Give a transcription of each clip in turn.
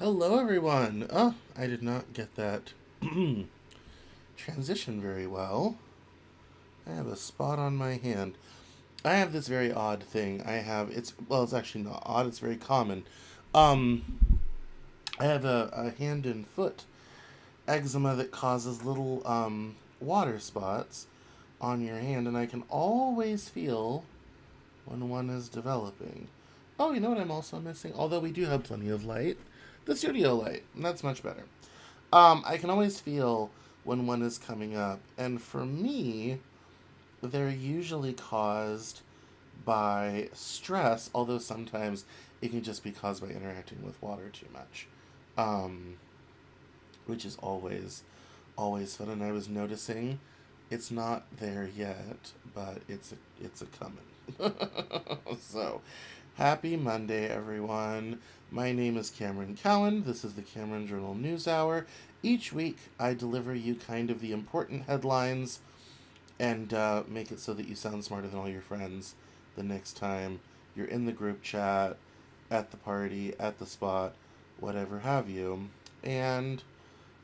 Hello, everyone. Oh, I did not get that transition very well. I have a spot on my hand. I have this very odd thing. It's actually not odd, it's very common. I have a hand and foot eczema that causes little water spots on your hand, and I can always feel when one is developing. Oh, you know what I'm also missing? Although we do have plenty of light, the studio light, and that's much better. I can always feel when one is coming up, and for me, they're usually caused by stress, although sometimes it can just be caused by interacting with water too much, um, which is always fun. And I was noticing it's not there yet, but it's a coming. So, happy Monday, everyone. My name is Cameron Cowan. This is the Cameron Journal Newshour. Each week, I deliver you kind of the important headlines and make it so that you sound smarter than all your friends the next time you're in the group chat, at the party, at the spot, whatever have you. And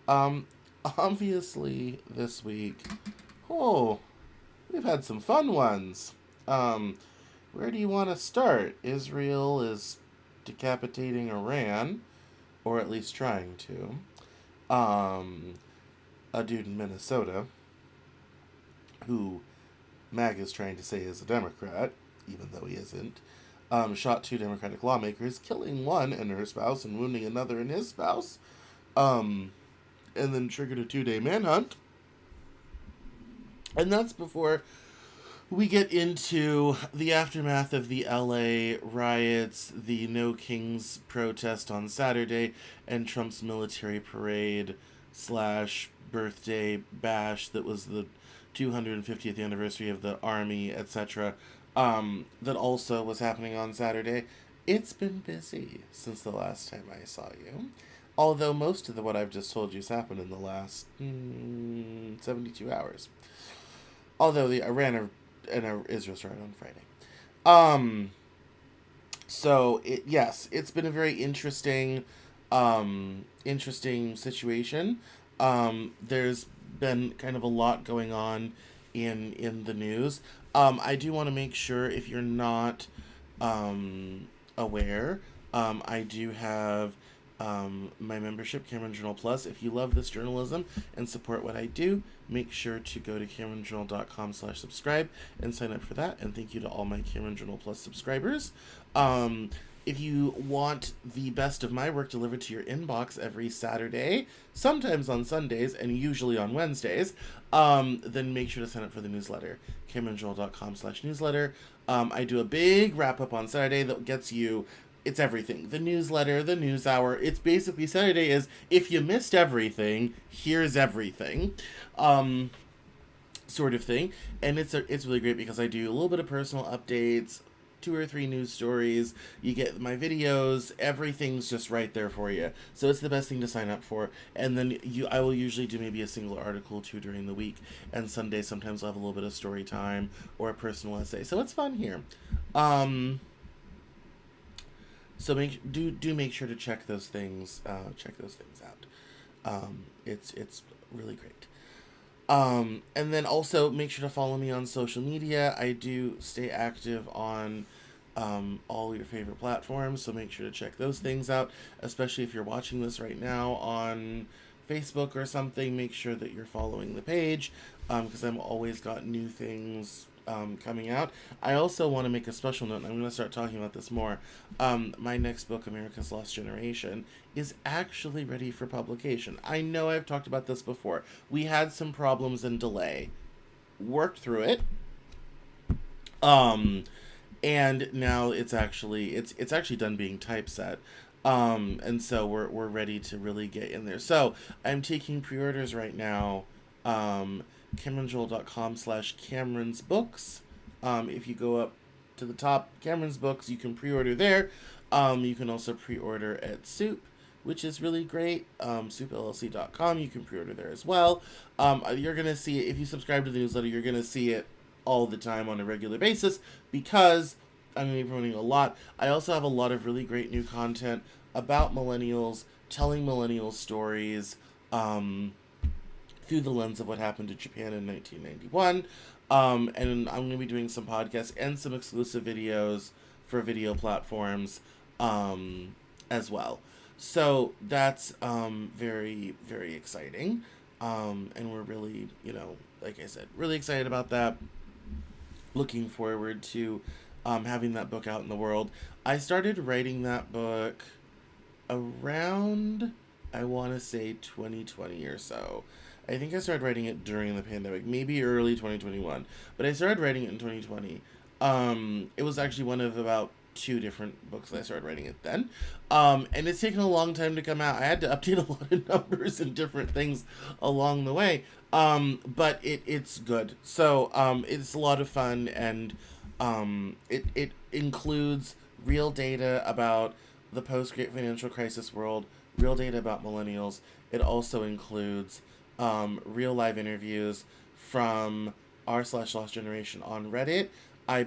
um, obviously, this week, oh, we've had some fun ones. Where do you want to start? Israel is decapitating Iran, or at least trying to. A dude in Minnesota, who MAG is trying to say is a Democrat, even though he isn't, shot two Democratic lawmakers, killing one and her spouse and wounding another and his spouse, and then triggered a 2-day manhunt. And that's before we get into the aftermath of the LA riots, the No Kings protest on Saturday, and Trump's military parade slash birthday bash that was the 250th anniversary of the Army, etc., that also was happening on Saturday. It's been busy since the last time I saw you. Although most of what I've just told you has happened in the last 72 hours. Although the Iran and Israel started on Friday. Yes, it's been a very interesting situation. There's been kind of a lot going on in the news. I do want to make sure, if you're not aware, I do have my membership, Cameron Journal Plus. If you love this journalism and support what I do, make sure to go to CameronJournal.com/subscribe and sign up for that. And thank you to all my Cameron Journal Plus subscribers. If you want the best of my work delivered to your inbox every Saturday, sometimes on Sundays, and usually on Wednesdays, then make sure to sign up for the newsletter, CameronJournal.com/newsletter. I do a big wrap-up on Saturday that gets you, it's everything. The newsletter, the news hour. It's basically, Saturday is, if you missed everything, here's everything. Sort of thing. And it's really great because I do a little bit of personal updates, 2 or 3 news stories. You get my videos. Everything's just right there for you. So it's the best thing to sign up for. And then I will usually do maybe a single article or 2 during the week. And Sunday sometimes I'll have a little bit of story time or a personal essay. So it's fun here. So do make sure to check those things. Check those things out. It's really great. And then also make sure to follow me on social media. I do stay active on all your favorite platforms, so make sure to check those things out. Especially if you're watching this right now on Facebook or something, make sure that you're following the page, because I've always got new things coming out. I also want to make a special note, and I'm going to start talking about this more. My next book, America's Lost Generation, is actually ready for publication. I know I've talked about this before. We had some problems and delay. Worked through it. and now it's actually done being typeset. And so we're ready to really get in there. So I'm taking pre-orders right now. CameronJoel.com/Cameron's Books. If you go up to the top, Cameron's Books, you can pre-order there. You can also pre-order at Soup, which is really great. SoupLLC.com, you can pre-order there as well. You're gonna see it if you subscribe to the newsletter. You're gonna see it all the time on a regular basis because I'm going to be promoting a lot. I also have a lot of really great new content about millennials, telling millennial stories through the lens of what happened to Japan in 1991. And I'm going to be doing some podcasts and some exclusive videos for video platforms as well. So that's very, very exciting. And we're really, like I said, really excited about that. Looking forward to having that book out in the world. I started writing that book around, I want to say 2020 or so. I think I started writing it during the pandemic, maybe early 2021, but I started writing it in 2020. It was actually one of about 2 different books that I started writing it then. And it's taken a long time to come out. I had to update a lot of numbers and different things along the way. But it's good. So it's a lot of fun, and it includes real data about the post-Great Financial Crisis world, real data about millennials. It also includes real live interviews from r/Lost Generation on Reddit. I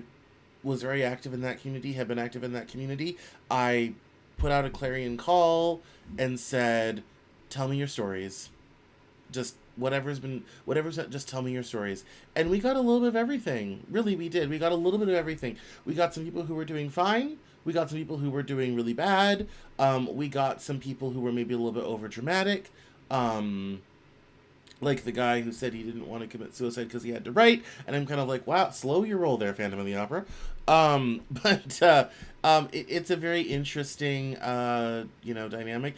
was very active in that community, have been active in that community. I put out a clarion call and said, tell me your stories. Just whatever's just tell me your stories. And we got a little bit of everything. Really, we did. We got a little bit of everything. We got some people who were doing fine. We got some people who were doing really bad. We got some people who were maybe a little bit over dramatic. Like the guy who said he didn't want to commit suicide because he had to write, and I'm kind of like, wow, slow your roll there, Phantom of the Opera. It's a very interesting, dynamic.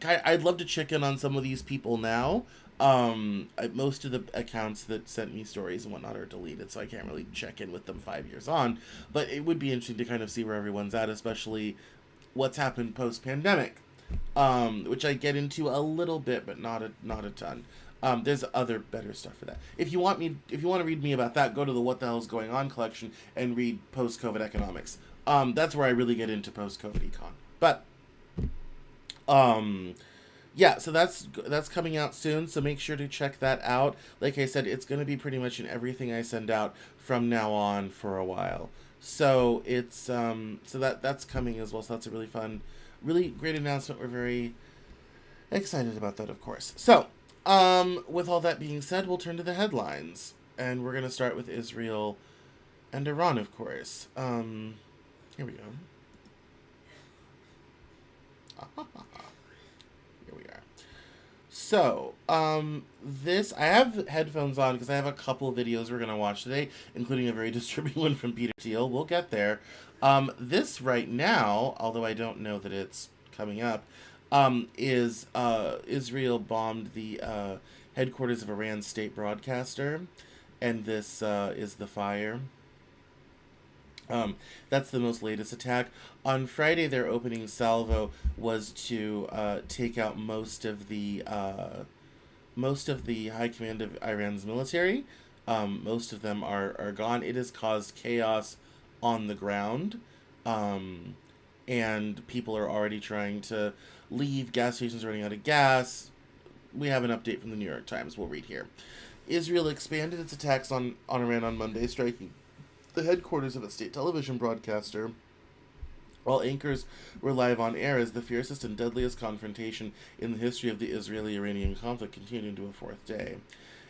I'd love to check in on some of these people now. Most of the accounts that sent me stories and whatnot are deleted, so I can't really check in with them 5 years on. But it would be interesting to kind of see where everyone's at, especially what's happened post-pandemic, which I get into a little bit, but not a ton. There's other better stuff for that. If you want to read me about that, go to the What the Hell's Going On collection and read Post-COVID Economics. That's where I really get into post-COVID econ. But yeah, so that's coming out soon, so make sure to check that out. Like I said, it's going to be pretty much in everything I send out from now on for a while. So it's that's coming as well. So that's a really fun, really great announcement. We're very excited about that, of course. So, with all that being said, we'll turn to the headlines, and we're going to start with Israel and Iran, of course. Here we go. Here we are. So, I have headphones on because I have a couple of videos we're going to watch today, including a very disturbing one from Peter Thiel. We'll get there. This right now, although I don't know that it's coming up, is Israel bombed the headquarters of Iran's state broadcaster, and this is the fire. That's the most latest attack. On Friday, their opening salvo was to take out most of the high command of Iran's military. Most of them are gone. It has caused chaos on the ground, and people are already trying to leave. Gas stations are running out of gas. We have an update from the New York Times. We'll read here. Israel expanded its attacks on Iran on Monday, striking the headquarters of its state television broadcaster, while anchors were live on air as the fiercest and deadliest confrontation in the history of the Israeli-Iranian conflict continued into a 4th day.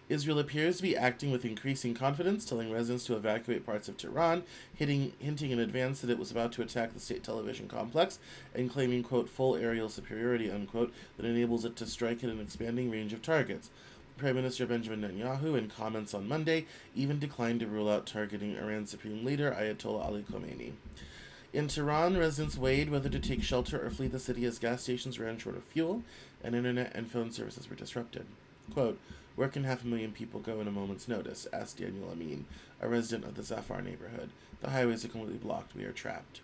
Israel appears to be acting with increasing confidence, telling residents to evacuate parts of Tehran, hinting in advance that it was about to attack the state television complex, and claiming, quote, full aerial superiority, unquote, that enables it to strike at an expanding range of targets. Prime Minister Benjamin Netanyahu, in comments on Monday, even declined to rule out targeting Iran's supreme leader, Ayatollah Ali Khamenei. In Tehran, residents weighed whether to take shelter or flee the city as gas stations ran short of fuel, and internet and phone services were disrupted. Quote, "Where can 500,000 people go in a moment's notice?" asked Daniel Amin, a resident of the Zafar neighborhood. "The highways are completely blocked. We are trapped."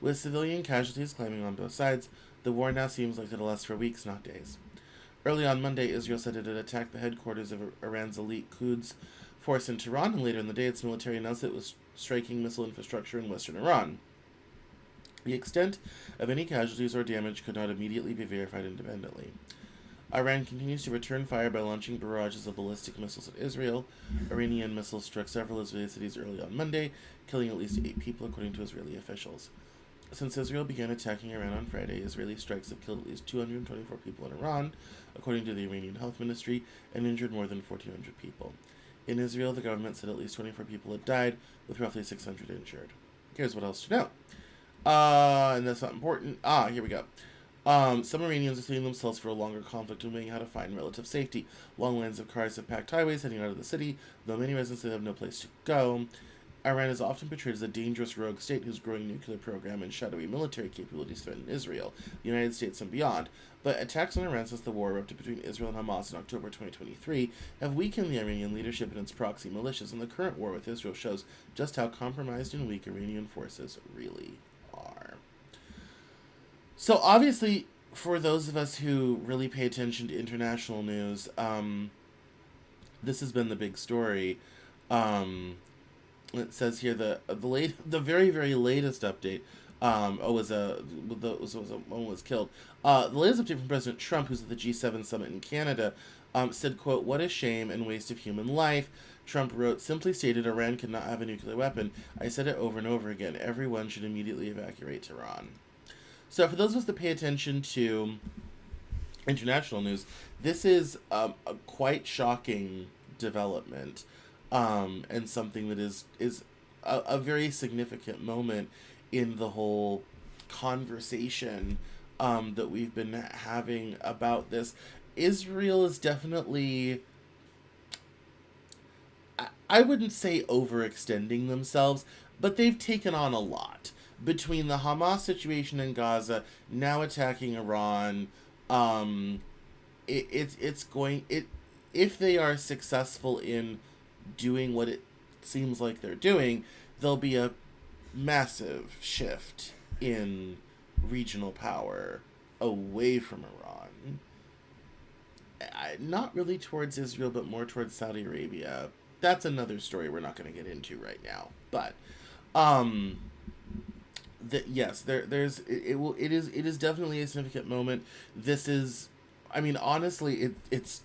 With civilian casualties climbing on both sides, the war now seems like it'll last for weeks, not days. Early on Monday, Israel said it had attacked the headquarters of Iran's elite Quds force in Tehran, and later in the day, its military announced it was striking missile infrastructure in western Iran. The extent of any casualties or damage could not immediately be verified independently. Iran continues to return fire by launching barrages of ballistic missiles at Israel. Iranian missiles struck several Israeli cities early on Monday, killing at least 8 people, according to Israeli officials. Since Israel began attacking Iran on Friday, Israeli strikes have killed at least 224 people in Iran, according to the Iranian Health Ministry, and injured more than 1,400 people. In Israel, the government said at least 24 people had died, with roughly 600 injured. Here's what else to know. And that's not important. Here we go. Some Iranians are seeing themselves for a longer conflict and weighing how to find relative safety. Long lines of cars have packed highways heading out of the city, though many residents have no place to go. Iran is often portrayed as a dangerous rogue state whose growing nuclear program and shadowy military capabilities threaten Israel, the United States, and beyond. But attacks on Iran since the war erupted between Israel and Hamas in October 2023 have weakened the Iranian leadership and its proxy militias, and the current war with Israel shows just how compromised and weak Iranian forces really are. So obviously, for those of us who really pay attention to international news, this has been the big story. It says here the very very latest update. One was killed. The latest update from President Trump, who's at the G7 summit in Canada, said, "Quote, what a shame and waste of human life." Trump wrote, "Simply stated, Iran cannot have a nuclear weapon. I said it over and over again. Everyone should immediately evacuate Tehran." So for those of us that pay attention to international news, this is a quite shocking development, and something that is a very significant moment in the whole conversation that we've been having about this. Israel is definitely, I wouldn't say overextending themselves, but they've taken on a lot. Between the Hamas situation in Gaza, now attacking Iran, if they are successful in doing what it seems like they're doing, there'll be a massive shift in regional power away from Iran. Not really towards Israel, but more towards Saudi Arabia. That's another story we're not going to get into right now. But, yes, it is definitely a significant moment. This is, I mean, honestly, it's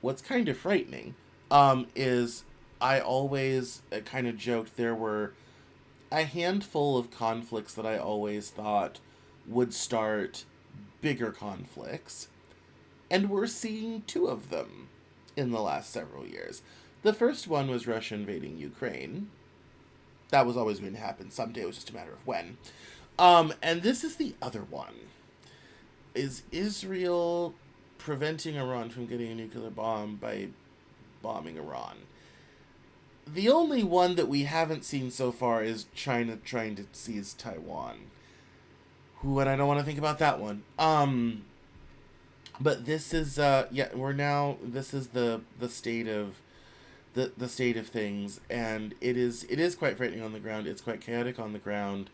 what's kind of frightening is I always kind of joked there were a handful of conflicts that I always thought would start bigger conflicts, and we're seeing 2 of them in the last several years. The first one was Russia invading Ukraine. That was always going to happen someday. It was just a matter of when. And this is the other one. Is Israel preventing Iran from getting a nuclear bomb by bombing Iran? The only one that we haven't seen so far is China trying to seize Taiwan. And I don't want to think about that one. But this is this is the state of the state of things, and it is quite frightening on the ground. It's quite chaotic on the ground.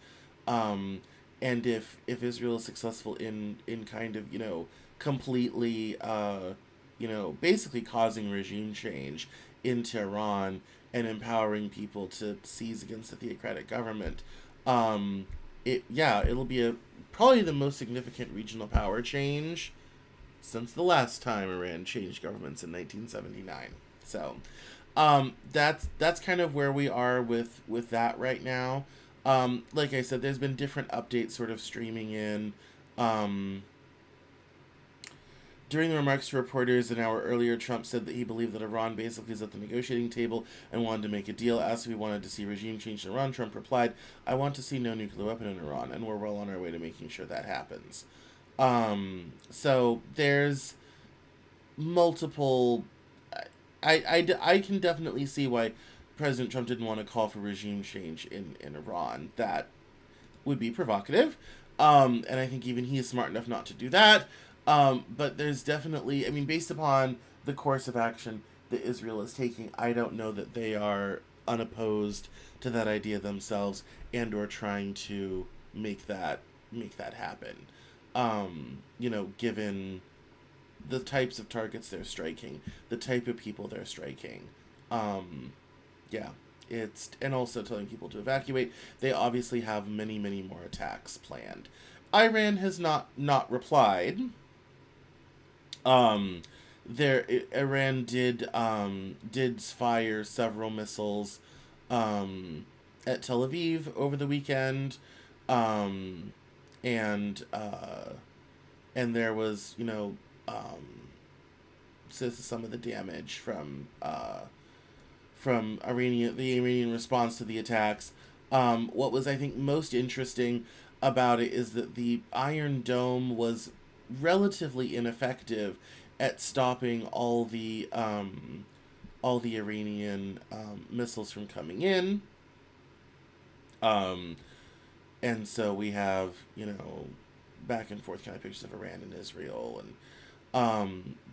And if Israel is successful in kind of, completely basically causing regime change in Tehran and empowering people to seize against the theocratic government, it'll be probably the most significant regional power change since the last time Iran changed governments in 1979. So, that's kind of where we are with that right now. Like I said, there's been different updates sort of streaming in. During the remarks to reporters an hour earlier, Trump said that he believed that Iran basically is at the negotiating table and wanted to make a deal. Asked if he wanted to see regime change in Iran, Trump replied, "I want to see no nuclear weapon in Iran, and we're well on our way to making sure that happens." So there's multiple... I can definitely see why President Trump didn't want to call for regime change in Iran. That would be provocative. And I think even he is smart enough not to do that. But there's definitely, I mean, based upon the course of action that Israel is taking, I don't know that they are unopposed to that idea themselves and or trying to make that happen. Given the types of targets they're striking, the type of people they're striking. Um, yeah, it's and also telling people to evacuate. They obviously have many, many more attacks planned. Iran has not replied. Um, Iran did fire several missiles um, at Tel Aviv over the weekend, um, and there was um, some of the damage from the Iranian response to the attacks. What was, I think, most interesting about it is that the Iron Dome was relatively ineffective at stopping all the Iranian missiles from coming in. Um, and so we have back and forth kind of pictures of Iran and Israel, and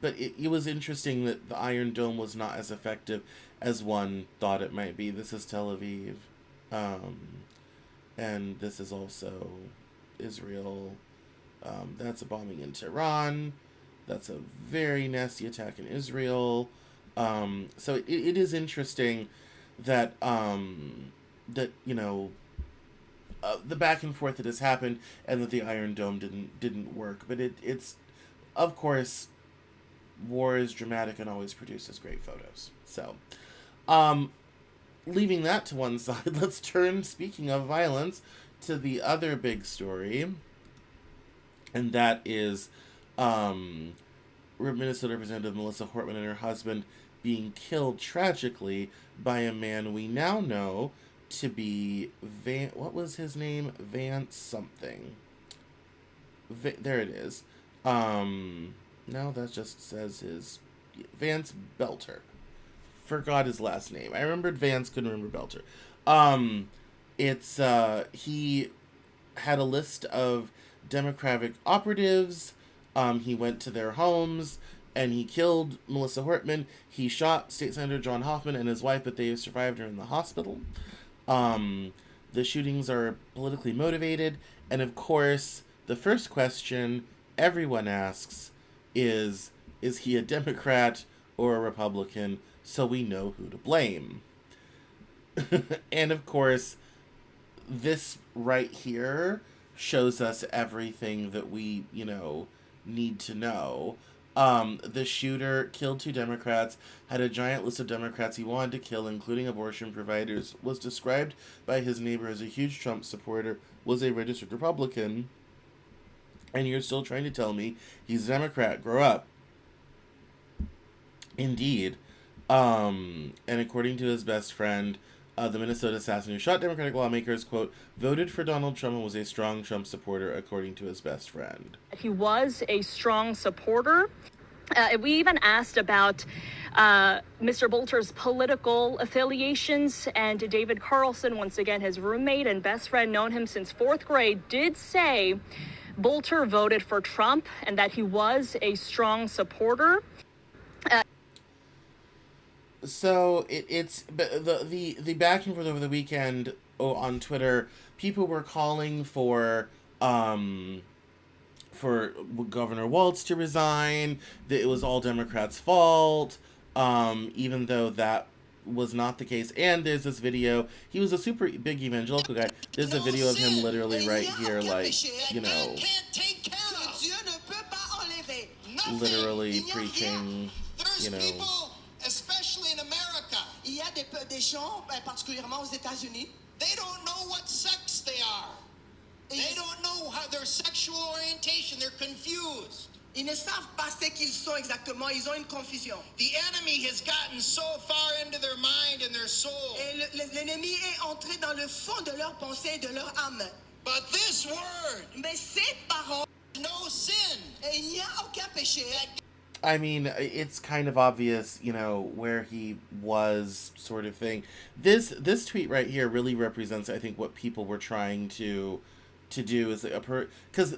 but it was interesting that the Iron Dome was not as effective as one thought it might be. This is Tel Aviv, um, and this is also Israel. That's a bombing in Tehran. That's a very nasty attack in Israel. So it is interesting that that the back and forth that has happened and that the Iron Dome didn't work. But it's of course war is dramatic and always produces great photos. So um, leaving that to one side, let's turn, speaking of violence, to the other big story, and that is um, Minnesota Representative Melissa Hortman and her husband being killed tragically by a man we now know to be what was his name? Vance something. There it is. No, that just says his Vance Belter. Forgot his last name. I remembered Vance, couldn't remember Belter. It's he had a list of Democratic operatives. He went to their homes and he killed Melissa Hortman. He shot State Senator John Hoffman and his wife, but they survived her in the hospital. Um, the shootings are politically motivated, and of course, the first question everyone asks is he a Democrat or a Republican? So we know who to blame. And of course, this right here shows us everything that we, need to know. The shooter killed two Democrats, had a giant list of Democrats he wanted to kill, including abortion providers, was described by his neighbor as a huge Trump supporter, was a registered Republican, and you're still trying to tell me he's a Democrat. Grow up. Indeed. And according to his best friend, the Minnesota assassin who shot Democratic lawmakers, quote, voted for Donald Trump and was a strong Trump supporter, according to his best friend. He was a strong supporter. We even asked about Mr. Bolter's political affiliations, and David Carlson, once again his roommate and best friend, known him since fourth grade, did say Bolter voted for Trump and that he was a strong supporter. So it's the back and forth over the weekend on Twitter. People were calling for Governor Walz to resign. That it was all Democrats' fault. Even though that was not the case. And there's this video. He was a super big evangelical guy. There's a video of him literally right here, like literally preaching. Especially in America. Il y a des gens, particulièrement aux États-Unis. They don't know what sex they are. They don't know how their sexual orientation. They're confused. Ils ne savent pas ce qu'ils sont exactement. Ils ont une confusion. The enemy has gotten so far into their mind and their soul. Et l'ennemi est entré dans le fond de leur pensée et de leur âme. But this word, mais ces paroles, no sin. Et il n'y a aucun péché. I mean, it's kind of obvious, where he was, sort of thing. This tweet right here really represents, I think, what people were trying to to do is because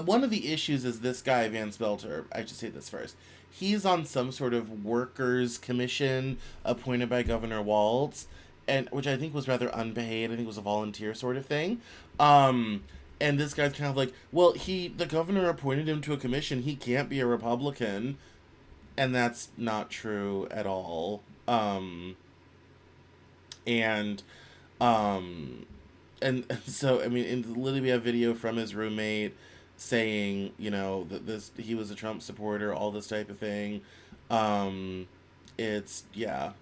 one of the issues is this guy Vance Belter. I should say this first. He's on some sort of workers commission appointed by Governor Walz, and which I think was rather unpaid. I think it was a volunteer sort of thing. And this guy's kind of like, well, the governor appointed him to a commission. He can't be a Republican, and that's not true at all. And um, and so I mean, literally we have video from his roommate saying, that he was a Trump supporter, all this type of thing. Um, it's yeah,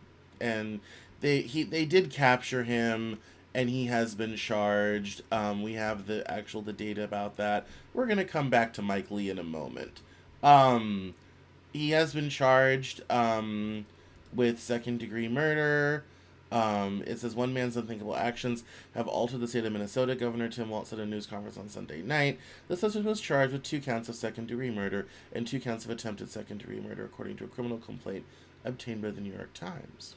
and they did capture him, and he has been charged. We have the data about that. We're gonna come back to Mike Lee in a moment. He has been charged with second-degree murder. It says one man's unthinkable actions have altered the state of Minnesota. Governor Tim Walz said at a news conference on Sunday night. The suspect was charged with 2 counts of second-degree murder and 2 counts of attempted second-degree murder, according to a criminal complaint obtained by the New York Times.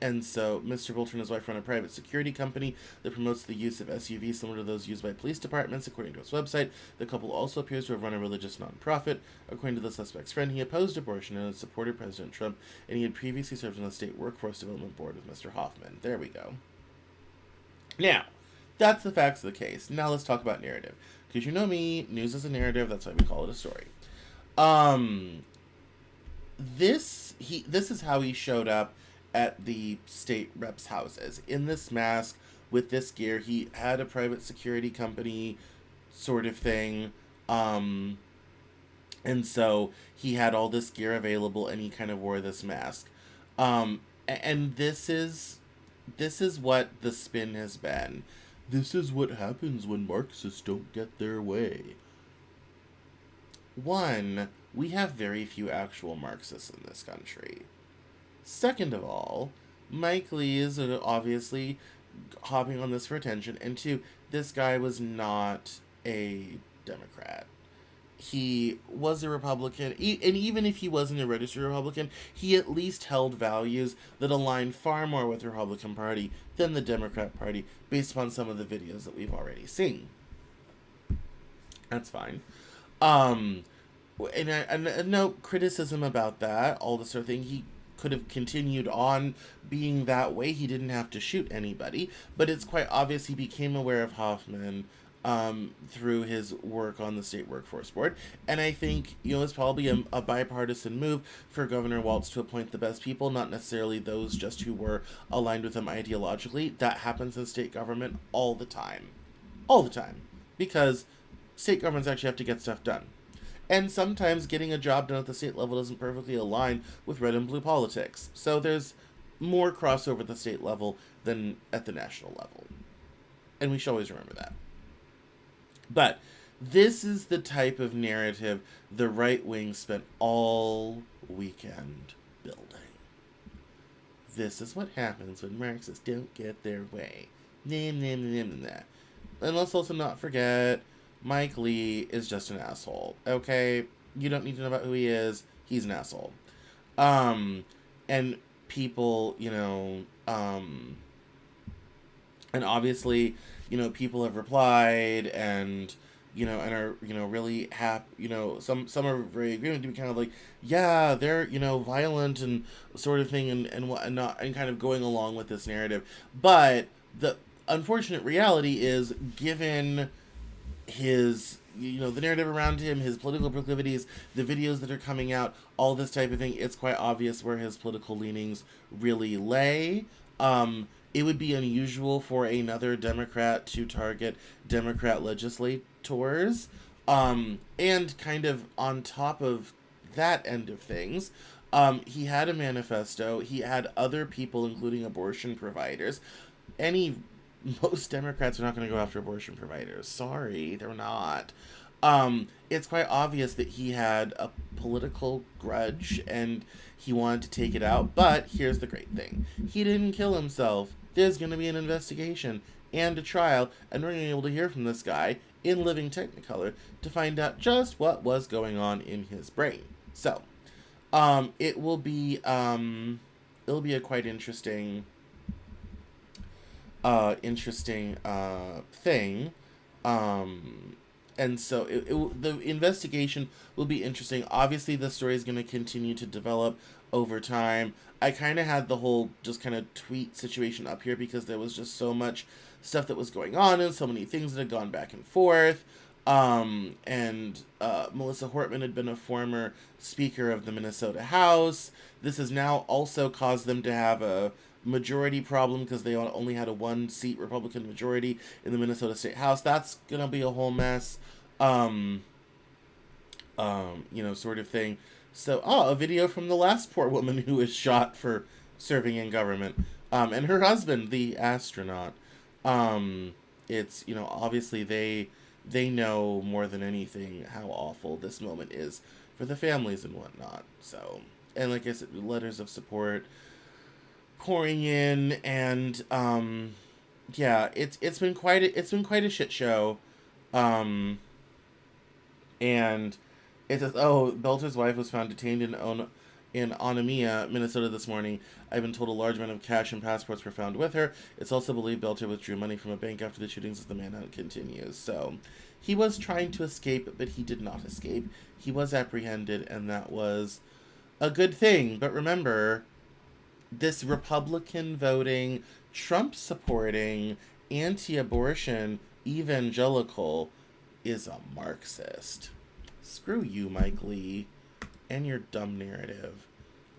And so Mr. Bolter and his wife run a private security company that promotes the use of SUVs similar to those used by police departments, according to its website. The couple also appears to have run a religious nonprofit. According to the suspect's friend, he opposed abortion and supported President Trump, and he had previously served on the state workforce development board with Mr. Hoffman. There we go. Now, that's the facts of the case. Now let's talk about narrative. Because you know me, news is a narrative, that's why we call it a story. This is how he showed up at the state reps' houses. In this mask, with this gear, he had a private security company sort of thing. And so he had all this gear available, and he kind of wore this mask. And this is what the spin has been. This is what happens when Marxists don't get their way. One, we have very few actual Marxists in this country. Second of all, Mike Lee is obviously hopping on this for attention. And 2, this guy was not a Democrat. He was a Republican. And even if he wasn't a registered Republican, he at least held values that align far more with the Republican Party than the Democrat Party, based upon some of the videos that we've already seen. That's fine. And no criticism about that, all this sort of thing. He could have continued on being that way. He didn't have to shoot anybody, but it's quite obvious he became aware of Hoffman through his work on the state workforce board. And I think, it's probably a bipartisan move for Governor Walz to appoint the best people, not necessarily those just who were aligned with him ideologically. That happens in state government all the time. All the time. Because state governments actually have to get stuff done. And sometimes getting a job done at the state level doesn't perfectly align with red and blue politics. So there's more crossover at the state level than at the national level. And we should always remember that. But this is the type of narrative the right wing spent all weekend building. This is what happens when Marxists don't get their way. And let's also not forget, Mike Lee is just an asshole. Okay? You don't need to know about who he is. He's an asshole. And people, and obviously, people have replied and, and are, really happy, some are very agreeing to be kind of like, yeah, they're, violent and sort of thing and whatnot, and kind of going along with this narrative. But the unfortunate reality is, given his, the narrative around him, his political proclivities, the videos that are coming out, all this type of thing, it's quite obvious where his political leanings really lay. It would be unusual for another Democrat to target Democrat legislators. And kind of on top of that end of things, he had a manifesto. He had other people, including abortion providers. Most Democrats are not going to go after abortion providers. Sorry, they're not. It's quite obvious that he had a political grudge and he wanted to take it out. But here's the great thing. He didn't kill himself. There's going to be an investigation and a trial, and we're going to be able to hear from this guy in living technicolor to find out just what was going on in his brain. So, it'll be a quite interesting interesting thing. Um, and so the investigation will be interesting. Obviously, the story is going to continue to develop over time. I kind of had the whole just kind of tweet situation up here because there was just so much stuff that was going on and so many things that had gone back and forth. And Melissa Hortman had been a former Speaker of the Minnesota House. This has now also caused them to have a majority problem because they only had a 1 seat Republican majority in the Minnesota State House. That's gonna be a whole mess. Um, sort of thing. So, a video from the last poor woman who was shot for serving in government, and her husband, the astronaut. Um, it's obviously they know more than anything how awful this moment is for the families and whatnot. So, and like I said, letters of support pouring in, and yeah, it's been quite a shit show. Um, and it says, "Oh, Belter's wife was found detained in Onamia, Minnesota this morning. I've been told a large amount of cash and passports were found with her. It's also believed Belter withdrew money from a bank after the shootings as the manhunt continues." So, he was trying to escape, but he did not escape. He was apprehended, and that was a good thing. But remember, this Republican voting, Trump supporting, anti abortion evangelical is a Marxist. Screw you, Mike Lee, and your dumb narrative.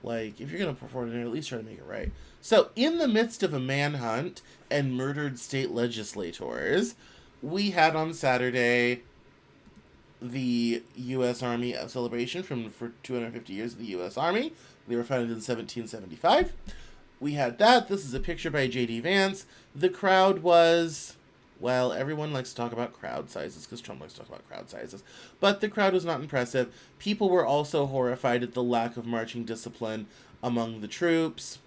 Like, if you're going to perform it, at least try to make it right. So, in the midst of a manhunt and murdered state legislators, we had on Saturday the U.S. Army celebration for 250 years of the U.S. Army. They were founded in 1775. We had that. This is a picture by J.D. Vance. The crowd was, well, everyone likes to talk about crowd sizes because Trump likes to talk about crowd sizes. But the crowd was not impressive. People were also horrified at the lack of marching discipline among the troops.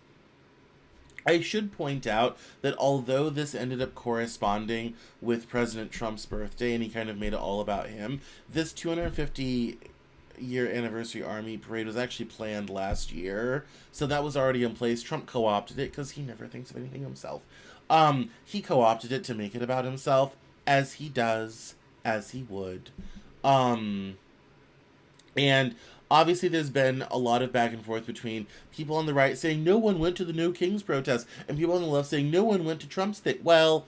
I should point out that although this ended up corresponding with President Trump's birthday and he kind of made it all about him, this 250-year anniversary Army parade was actually planned last year. So that was already in place. Trump co-opted it because he never thinks of anything himself. He co-opted it to make it about himself, as he does, as he would. And obviously there's been a lot of back and forth between people on the right saying no one went to the No Kings protest and people on the left saying no one went to Trump's thing. Well,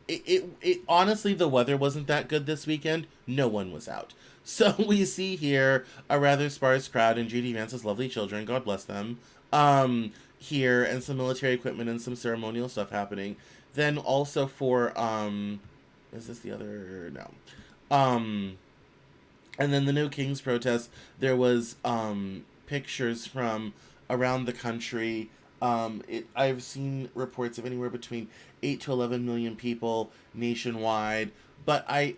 it honestly, the weather wasn't that good this weekend. No one was out. So we see here a rather sparse crowd and J.D. Vance's lovely children, God bless them, here, and some military equipment and some ceremonial stuff happening. Then also for, is this the other? No. And then the No Kings protest, there was pictures from around the country. I've seen reports of anywhere between 8 to 11 million people nationwide. But I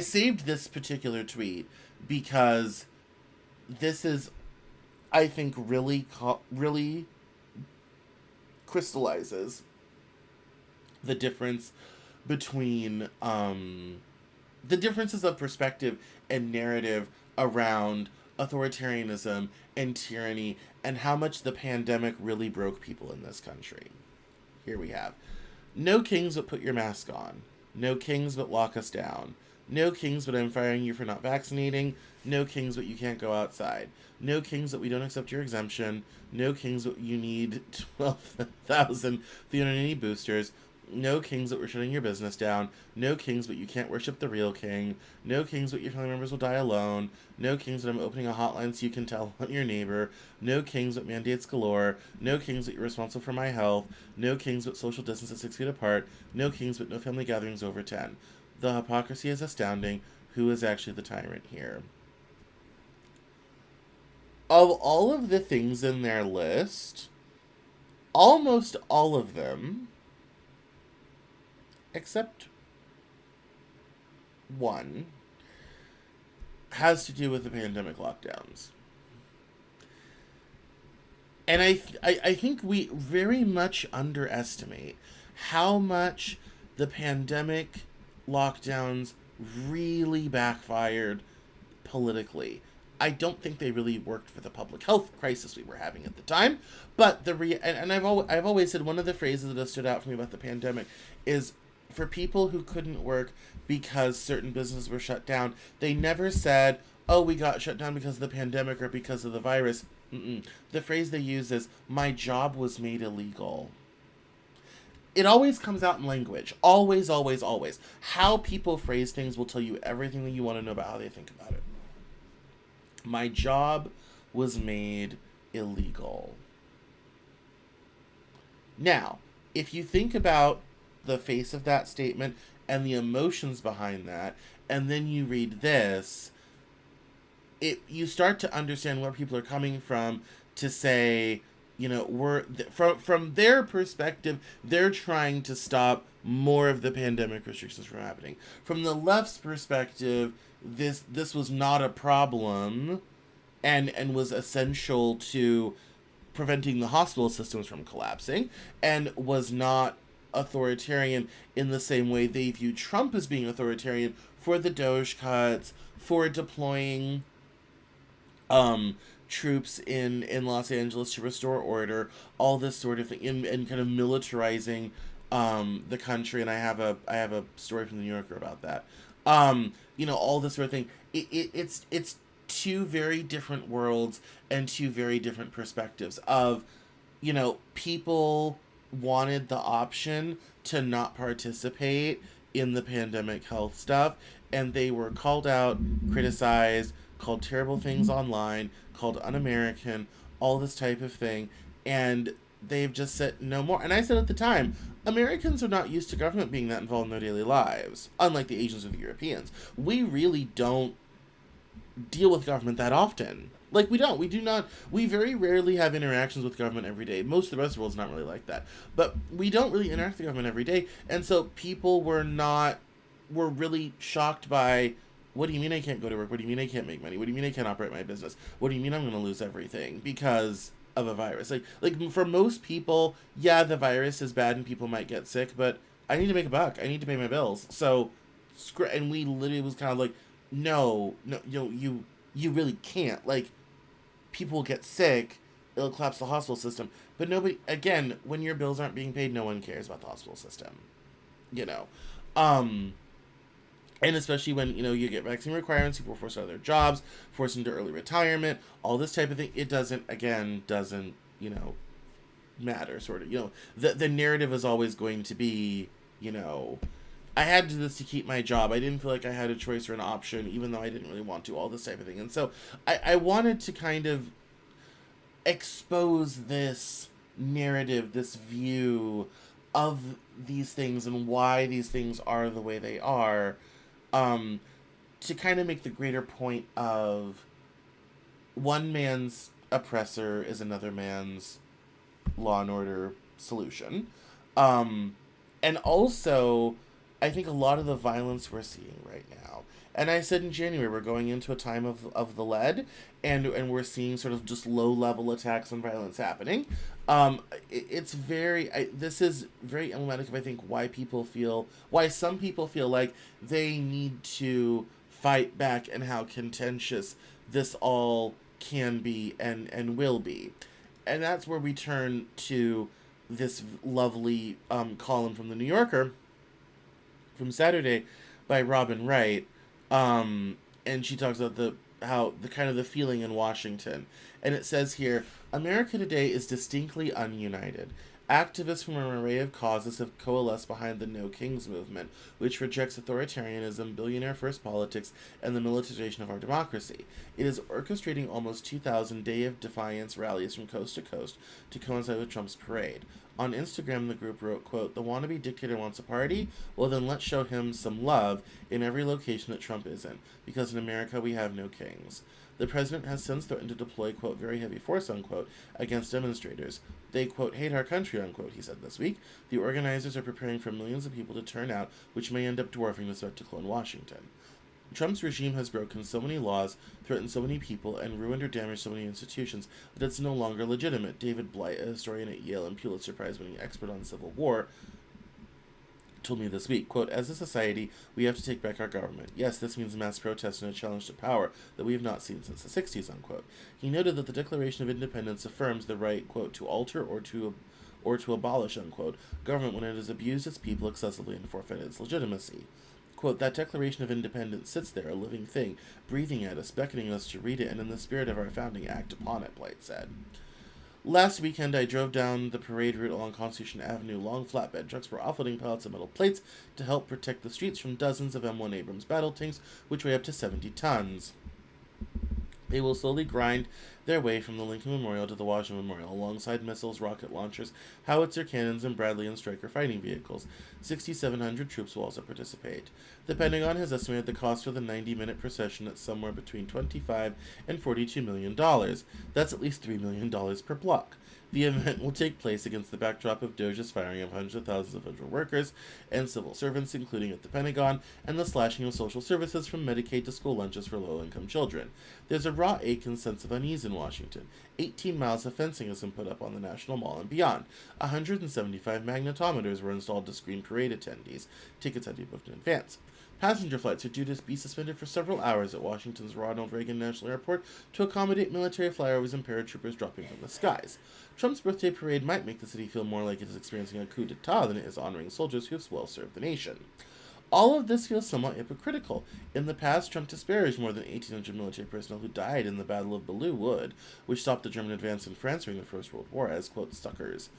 saved this particular tweet because this is, I think, really crystallizes the difference between the differences of perspective and narrative around authoritarianism and tyranny and how much the pandemic really broke people in this country. Here we have: no kings but put your mask on. No kings but lock us down. No kings but I'm firing you for not vaccinating. No kings but you can't go outside. No kings but we don't accept your exemption. No kings but you need 12,380 boosters. No kings that we're shutting your business down. No kings but you can't worship the real king. No kings but your family members will die alone. No kings but I'm opening a hotline so you can tell your neighbor. No kings but mandates galore. No kings but you're responsible for my health. No kings but social distance at 6 feet apart. No kings but no family gatherings over 10. The hypocrisy is astounding. Who is actually the tyrant here? Of all of the things in their list, almost all of them, except one, has to do with the pandemic lockdowns. And I think we very much underestimate how much the pandemic lockdowns really backfired politically. I don't think they really worked for the public health crisis we were having at the time. But I've always said one of the phrases that has stood out for me about the pandemic is for people who couldn't work because certain businesses were shut down, they never said, "Oh, we got shut down because of the pandemic or because of the virus." The phrase they use is, "My job was made illegal." It always comes out in language. Always, always, always. How people phrase things will tell you everything that you want to know about how they think about it. My job was made illegal. Now, if you think about the face of that statement and the emotions behind that, and then you read this, you start to understand where people are coming from to say, from their perspective, they're trying to stop more of the pandemic restrictions from happening. From the left's perspective, this was not a problem and was essential to preventing the hospital systems from collapsing, and was not authoritarian in the same way they view Trump as being authoritarian for the Doge cuts, for deploying troops in Los Angeles to restore order, all this sort of thing, and kind of militarizing the country. And I have a story from the New Yorker about that. All this sort of thing. It's two very different worlds and two very different perspectives of, people wanted the option to not participate in the pandemic health stuff, and they were called out, criticized, called terrible things online, called un-American, all this type of thing, and they've just said no more. And I said at the time, Americans are not used to government being that involved in their daily lives, unlike the Asians or the Europeans. We really don't deal with government that often. Like, we don't. We do not. We very rarely have interactions with government every day. Most of the rest of the world's not really like that. But we don't really interact with the government every day. And so people were really shocked by, what do you mean I can't go to work? What do you mean I can't make money? What do you mean I can't operate my business? What do you mean I'm going to lose everything because of a virus? Like for most people, yeah, the virus is bad and people might get sick, but I need to make a buck. I need to pay my bills. So, and we literally was kind of like, no, you really can't. Like, people will get sick, it'll collapse the hospital system. But nobody, again, when your bills aren't being paid, no one cares about the hospital system. And especially when, you get vaccine requirements, people are forced out of their jobs, forced into early retirement, all this type of thing. It doesn't matter, sort of. The narrative is always going to be, I had to do this to keep my job. I didn't feel like I had a choice or an option, even though I didn't really want to, all this type of thing. And so I wanted to kind of expose this narrative, this view of these things and why these things are the way they are, to kind of make the greater point of one man's oppressor is another man's law and order solution. And also, I think a lot of the violence we're seeing right now, and I said in January, we're going into a time of the lead, and we're seeing sort of just low-level attacks and violence happening. This is very emblematic of, I think, why some people feel like they need to fight back, and how contentious this all can be and will be. And that's where we turn to this lovely column from the New Yorker from Saturday by Robin Wright, and she talks about the kind of the feeling in Washington. And it says here, America today is distinctly ununited. Activists from an array of causes have coalesced behind the No Kings movement, which rejects authoritarianism, billionaire-first politics, and the militarization of our democracy. It is orchestrating almost 2,000 Day of Defiance rallies from coast to coast to coincide with Trump's parade. On Instagram, the group wrote, quote, "The wannabe dictator wants a party? Well, then let's show him some love in every location that Trump is in, because in America we have no kings." The president has since threatened to deploy, quote, "very heavy force," unquote, against demonstrators. They, quote, "hate our country," unquote, he said this week. The organizers are preparing for millions of people to turn out, which may end up dwarfing the spectacle in Washington. Trump's regime has broken so many laws, threatened so many people, and ruined or damaged so many institutions that it's no longer legitimate. David Blight, a historian at Yale and Pulitzer Prize-winning expert on Civil War, told me this week, quote, as a society, we have to take back our government. Yes, this means mass protest and a challenge to power that we have not seen since the 60s, unquote. He noted that the Declaration of Independence affirms the right, quote, to alter or to abolish, unquote, government when it has abused its people excessively and forfeited its legitimacy. Quote, that Declaration of Independence sits there, a living thing, breathing at us, beckoning us to read it, and in the spirit of our founding, act upon it, Blight said. Last weekend, I drove down the parade route along Constitution Avenue. Long flatbed trucks were offloading pallets of metal plates to help protect the streets from dozens of M1 Abrams battle tanks, which weigh up to 70 tons. They will slowly grind their way from the Lincoln Memorial to the Washington Memorial, alongside missiles, rocket launchers, howitzer cannons, and Bradley and Stryker fighting vehicles. 6,700 troops will also participate. The Pentagon has estimated the cost for the 90-minute procession at somewhere between $25 and $42 million. That's at least $3 million per block. The event will take place against the backdrop of DOJ's firing of hundreds of thousands of federal workers and civil servants, including at the Pentagon, and the slashing of social services from Medicaid to school lunches for low-income children. There's a raw ache and sense of unease in Washington. 18 miles of fencing has been put up on the National Mall and beyond. 175 magnetometers were installed to screen parade attendees. Tickets had to be booked in advance. Passenger flights are due to be suspended for several hours at Washington's Ronald Reagan National Airport to accommodate military flyovers and paratroopers dropping from the skies. Trump's birthday parade might make the city feel more like it is experiencing a coup d'etat than it is honoring soldiers who have well served the nation. All of this feels somewhat hypocritical. In the past, Trump disparaged more than 1,800 military personnel who died in the Battle of Belleau Wood, which stopped the German advance in France during the First World War, as, quote, suckers.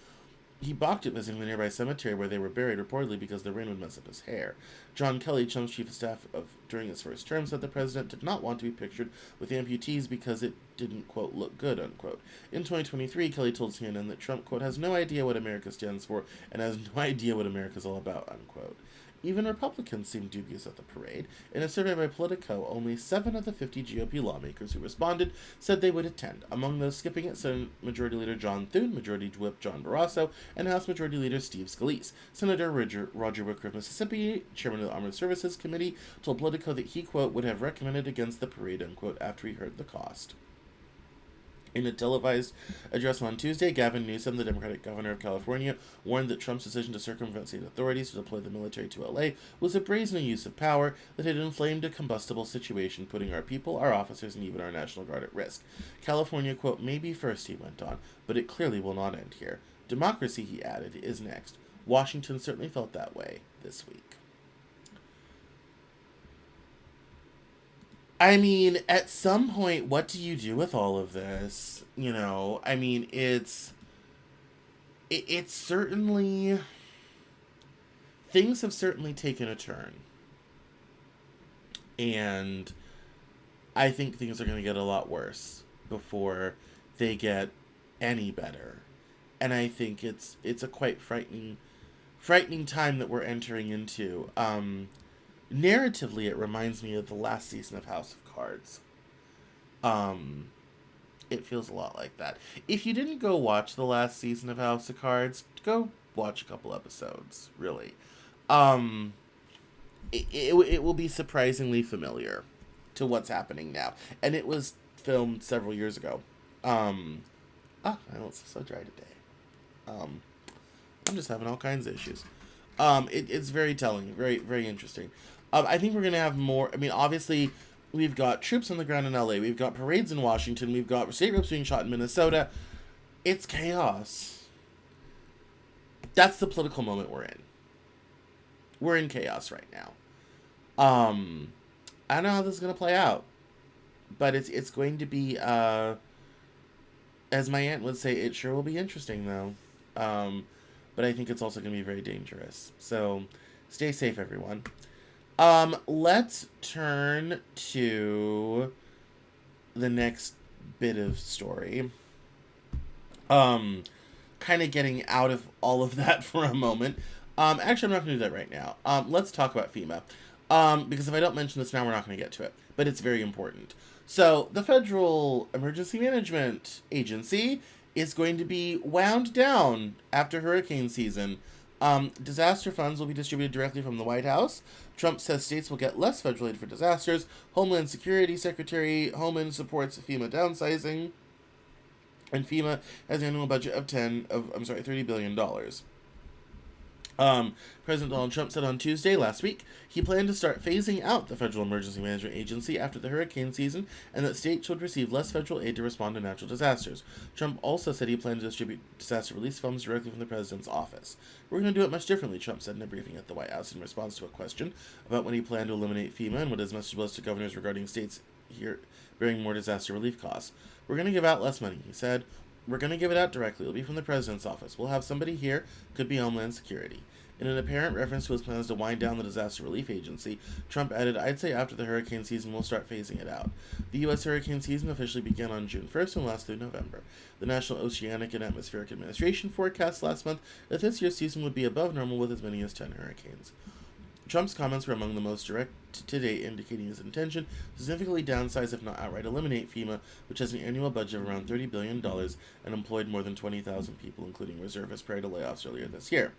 He balked at visiting the nearby cemetery where they were buried, reportedly because the rain would mess up his hair. John Kelly, Trump's chief of staff during his first term, said the president did not want to be pictured with amputees because it didn't, quote, look good, unquote. In 2023, Kelly told CNN that Trump, quote, has no idea what America stands for and has no idea what America's all about, unquote. Even Republicans seemed dubious at the parade. In a survey by Politico, only 7 of the 50 GOP lawmakers who responded said they would attend. Among those skipping it, Senate Majority Leader John Thune, Majority Whip John Barrasso, and House Majority Leader Steve Scalise. Senator Roger Wicker of Mississippi, chairman of the Armed Services Committee, told Politico that he, quote, would have recommended against the parade, unquote, after he heard the cost. In a televised address on Tuesday, Gavin Newsom, the Democratic governor of California, warned that Trump's decision to circumvent state authorities to deploy the military to LA was a brazen use of power that had inflamed a combustible situation, putting our people, our officers, and even our National Guard at risk. California, quote, may be first, he went on, but it clearly will not end here. Democracy, he added, is next. Washington certainly felt that way this week. I mean, at some point, what do you do with all of this? You know, I mean, it's certainly, things have certainly taken a turn. And I think things are going to get a lot worse before they get any better. And I think it's a quite frightening time that we're entering into. Narratively, it reminds me of the last season of House of Cards. It feels a lot like that. If you didn't go watch the last season of House of Cards, go watch a couple episodes, really. It will be surprisingly familiar to what's happening now. And it was filmed several years ago. I don't so dry today. I'm just having all kinds of issues. It's very telling, very, very interesting. I think we're going to have more. I mean, obviously, we've got troops on the ground in LA. We've got parades in Washington. We've got state reps being shot in Minnesota. It's chaos. That's the political moment we're in. We're in chaos right now. I don't know how this is going to play out. But it's going to be, as my aunt would say, it sure will be interesting, though. But I think it's also going to be very dangerous. So, stay safe, everyone. Let's turn to the next bit of story. Kind of getting out of all of that for a moment. Actually, I'm not going to do that right now. Let's talk about FEMA. Because if I don't mention this now, we're not going to get to it. But it's very important. So, the Federal Emergency Management Agency is going to be wound down after hurricane season. Disaster funds will be distributed directly from the White House. Trump says states will get less federal aid for disasters. Homeland Security Secretary Homan supports FEMA downsizing. And FEMA has an annual budget of $30 billion. President Donald Trump said on Tuesday last week he planned to start phasing out the Federal Emergency Management Agency after the hurricane season and that states would receive less federal aid to respond to natural disasters. Trump also said he planned to distribute disaster relief funds directly from the president's office. We're going to do it much differently, Trump said in a briefing at the White House in response to a question about when he planned to eliminate FEMA and what his message was to governors regarding states here bearing more disaster relief costs. We're going to give out less money, he said. We're going to give it out directly. It'll be from the president's office. We'll have somebody here, could be Homeland Security. In an apparent reference to his plans to wind down the Disaster Relief Agency, Trump added, I'd say after the hurricane season, we'll start phasing it out. The U.S. hurricane season officially began on June 1st and lasts through November. The National Oceanic and Atmospheric Administration forecast last month that this year's season would be above normal with as many as 10 hurricanes. Trump's comments were among the most direct to date, indicating his intention to significantly downsize, if not outright eliminate, FEMA, which has an annual budget of around $30 billion and employed more than 20,000 people, including reservists, prior to layoffs earlier this year.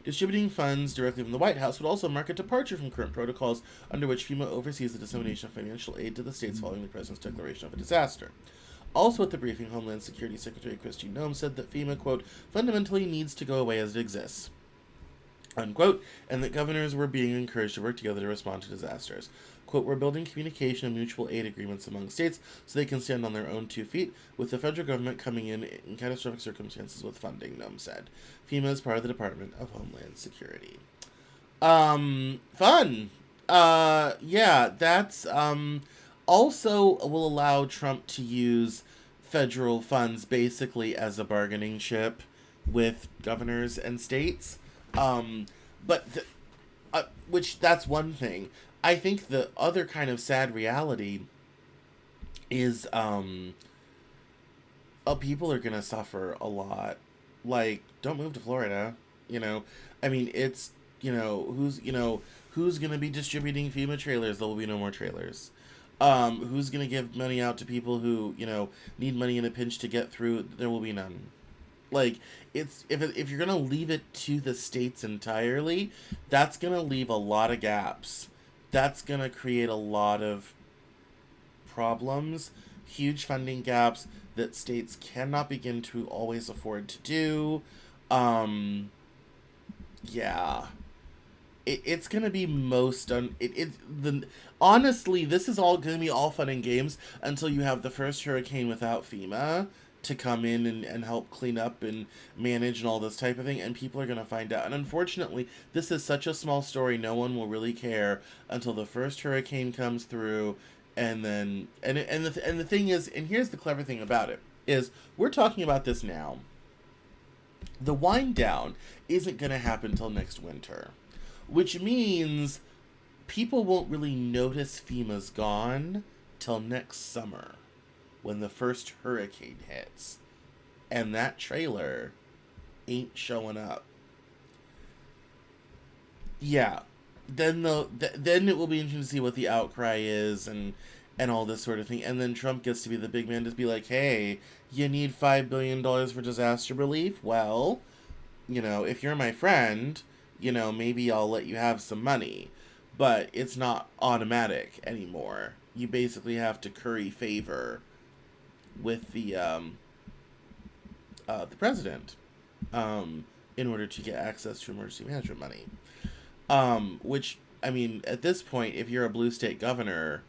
Distributing funds directly from the White House would also mark a departure from current protocols under which FEMA oversees the dissemination of financial aid to the states following the president's declaration of a disaster. Also at the briefing, Homeland Security Secretary Kristi Noem said that FEMA, quote, fundamentally needs to go away as it exists, unquote, and that governors were being encouraged to work together to respond to disasters. Quote, we're building communication and mutual aid agreements among states so they can stand on their own 2 feet, with the federal government coming in catastrophic circumstances with funding, Noem said. FEMA is part of the Department of Homeland Security. Fun. Yeah, that's, also will allow Trump to use federal funds basically as a bargaining chip with governors and states. Which that's one thing. I think the other kind of sad reality is, people are gonna suffer a lot. Like, don't move to Florida. I mean, it's, who's gonna be distributing FEMA trailers? There will be no more trailers. Who's gonna give money out to people who, need money in a pinch to get through? There will be none. Like, if you're gonna leave it to the states entirely, that's gonna leave a lot of gaps. That's gonna create a lot of problems, huge funding gaps that states cannot begin to always afford to do. Yeah, it's gonna be honestly, this is all gonna be all fun and games until you have the first hurricane without FEMA to come in and help clean up and manage and all this type of thing, and people are going to find out. And unfortunately, this is such a small story, no one will really care until the first hurricane comes through, and then the thing is, and here's the clever thing about it, is we're talking about this now. The wind down isn't going to happen until next winter, which means people won't really notice FEMA's gone till next summer, when the first hurricane hits, and that trailer ain't showing up. Yeah, then it will be interesting to see what the outcry is and all this sort of thing. And then Trump gets to be the big man to be like, hey, you need $5 billion for disaster relief? Well, if you're my friend, maybe I'll let you have some money. But it's not automatic anymore. You basically have to curry favor with the president in order to get access to emergency management money. Which, I mean, at this point, if you're a blue state governor,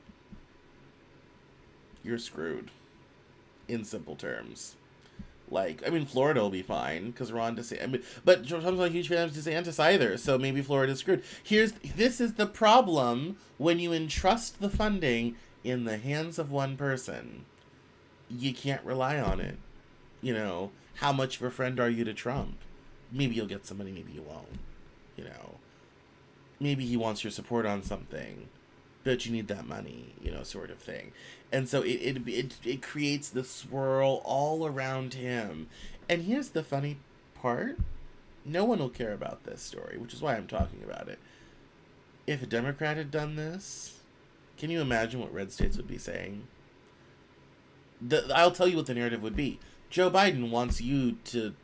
you're screwed, in simple terms. Like, I mean, Florida will be fine, because Ron DeSantis, but Trump's not a huge fan of DeSantis either, so maybe Florida's screwed. This is the problem when you entrust the funding in the hands of one person. You can't rely on it. How much of a friend are you to Trump? Maybe you'll get some money, maybe you won't. Maybe he wants your support on something, but you need that money, sort of thing. And so it creates the swirl all around him. And here's the funny part. No one will care about this story, which is why I'm talking about it. If a Democrat had done this, can you imagine what red states would be saying? I'll tell you what the narrative would be. Joe Biden wants you to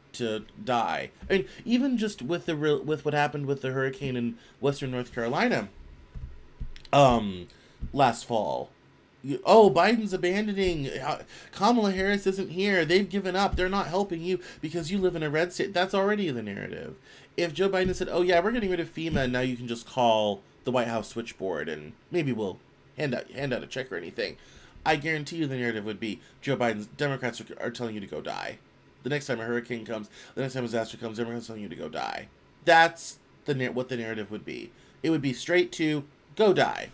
die. I mean, even just with what happened with the hurricane in Western North Carolina, last fall, Biden's abandoning. Kamala Harris isn't here. They've given up. They're not helping you because you live in a red state. That's already the narrative. If Joe Biden said, "Oh yeah, we're getting rid of FEMA, and now you can just call the White House switchboard, and maybe we'll hand out a check or anything," I guarantee you the narrative would be Joe Biden's Democrats are telling you to go die. The next time a hurricane comes, the next time a disaster comes, Democrats are telling you to go die. That's what the narrative would be. It would be straight to go die.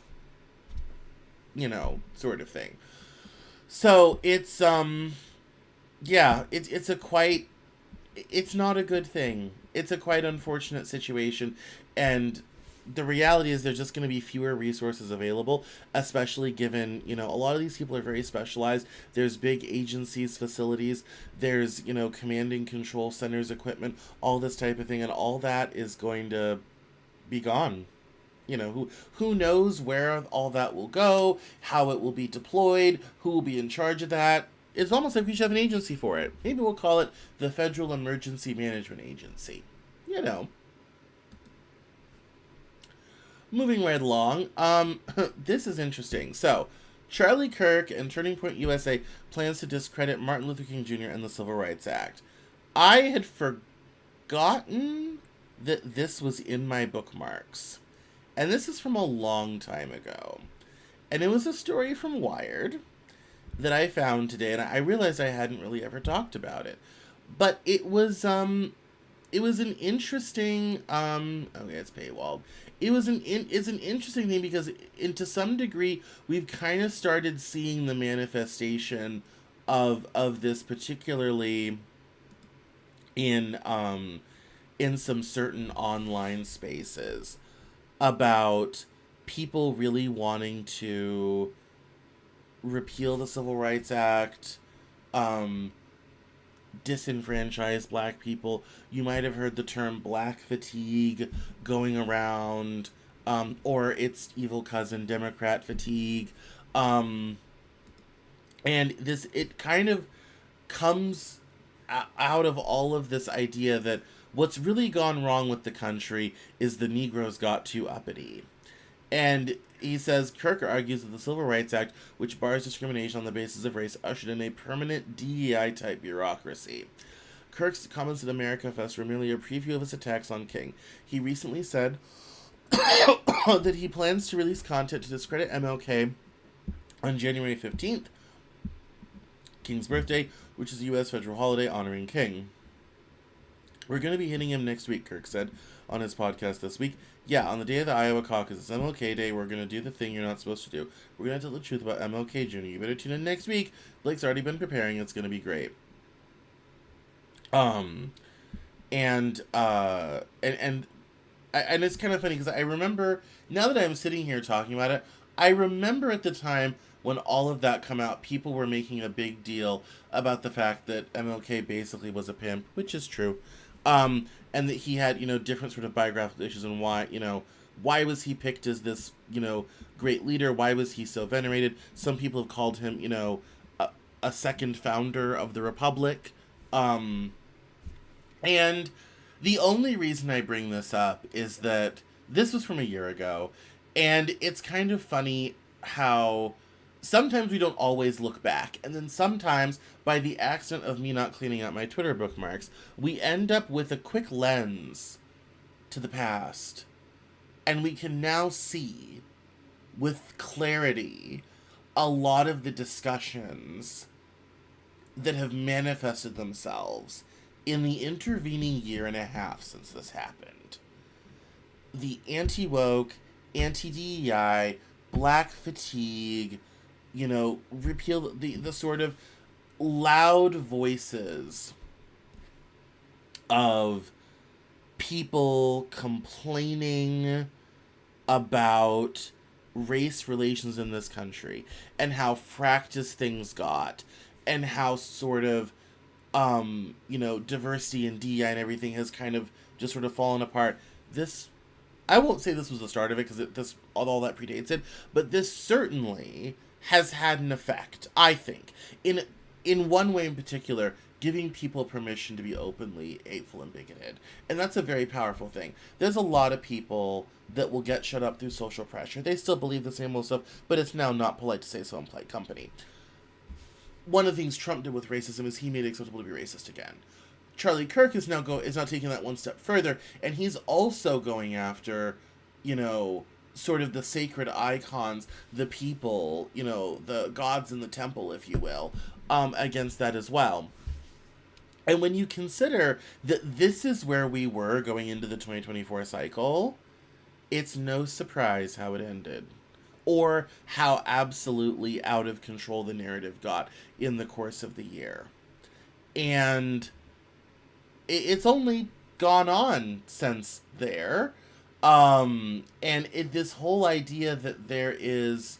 Sort of thing. So it's yeah, it's not a good thing. It's a quite unfortunate situation, and the reality is there's just going to be fewer resources available, especially given, a lot of these people are very specialized. There's big agencies, facilities, there's, command and control centers, equipment, all this type of thing, and all that is going to be gone. Who knows where all that will go, how it will be deployed, who will be in charge of that. It's almost like we should have an agency for it. Maybe we'll call it the Federal Emergency Management Agency. Moving right along, this is interesting. So, Charlie Kirk and Turning Point USA plans to discredit Martin Luther King Jr. and the Civil Rights Act. I had forgotten that this was in my bookmarks. And this is from a long time ago. And it was a story from Wired that I found today, and I realized I hadn't really ever talked about it. But it was an interesting okay, it's paywalled. It's an interesting thing because to some degree we've kind of started seeing the manifestation of this, particularly in some certain online spaces, about people really wanting to repeal the Civil Rights Act, disenfranchise black people. You might have heard the term black fatigue going around, or its evil cousin, Democrat fatigue. And it kind of comes out of all of this idea that what's really gone wrong with the country is the Negroes got too uppity. And he says, Kirk argues that the Civil Rights Act, which bars discrimination on the basis of race, ushered in a permanent DEI-type bureaucracy. Kirk's comments at America Fest were merely a preview of his attacks on King. He recently said that he plans to release content to discredit MLK on January 15th, King's birthday, which is a U.S. federal holiday honoring King. We're going to be hitting him next week, Kirk said on his podcast this week. Yeah, on the day of the Iowa caucus, it's MLK Day, we're going to do the thing you're not supposed to do. We're going to tell the truth about MLK Jr. You better tune in next week. Blake's already been preparing. It's going to be great. And it's kind of funny because I remember, now that I'm sitting here talking about it, I remember at the time when all of that come out, people were making a big deal about the fact that MLK basically was a pimp, which is true. And that he had, different sort of biographical issues, and why was he picked as this, great leader? Why was he so venerated? Some people have called him, a second founder of the Republic. And the only reason I bring this up is that this was from a year ago, and it's kind of funny how sometimes we don't always look back, and then sometimes, by the accident of me not cleaning out my Twitter bookmarks, we end up with a quick lens to the past, and we can now see with clarity a lot of the discussions that have manifested themselves in the intervening year and a half since this happened. The anti-woke, anti-DEI, black fatigue, repeal the sort of loud voices of people complaining about race relations in this country and how fractious things got and how sort of diversity and DEI and everything has kind of just sort of fallen apart. I won't say this was the start of it because all that predates it, but this certainly has had an effect, I think, in in one way in particular, giving people permission to be openly hateful and bigoted. And that's a very powerful thing. There's a lot of people that will get shut up through social pressure. They still believe the same old stuff, but it's now not polite to say so in polite company. One of the things Trump did with racism is he made it acceptable to be racist again. Charlie Kirk is now taking that one step further, and he's also going after, sort of the sacred icons, the people, the gods in the temple, if you will, against that as well. And when you consider that this is where we were going into the 2024 cycle, it's no surprise how it ended. Or how absolutely out of control the narrative got in the course of the year. And it's only gone on since there. This whole idea that there is,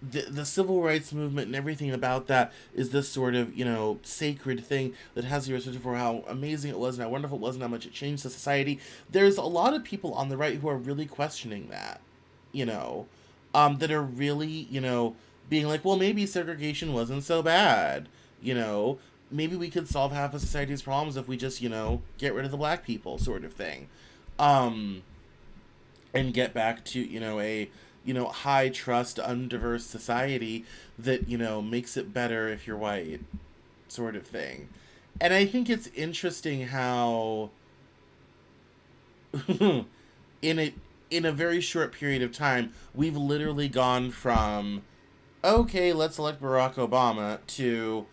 the civil rights movement and everything about that is this sort of, sacred thing that has to be respected for how amazing it was and how wonderful it was and how much it changed the society. There's a lot of people on the right who are really questioning that, that are really, being like, well, maybe segregation wasn't so bad, maybe we could solve half of society's problems if we just, get rid of the black people sort of thing. And get back to, a high trust, undiverse society that, makes it better if you're white, sort of thing. And I think it's interesting how in a very short period of time, we've literally gone from, okay, let's elect Barack Obama, to,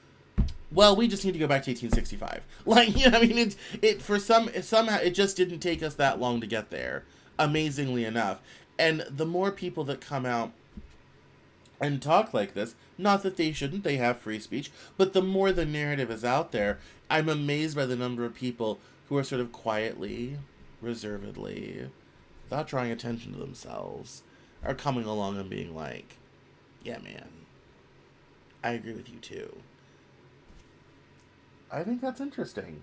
well, we just need to go back to 1865. Somehow it just didn't take us that long to get there, amazingly enough. And the more people that come out and talk like this, not that they shouldn't, they have free speech, but the more the narrative is out there, I'm amazed by the number of people who are sort of quietly, reservedly, without drawing attention to themselves, are coming along and being like, yeah, man, I agree with you too. I think that's interesting.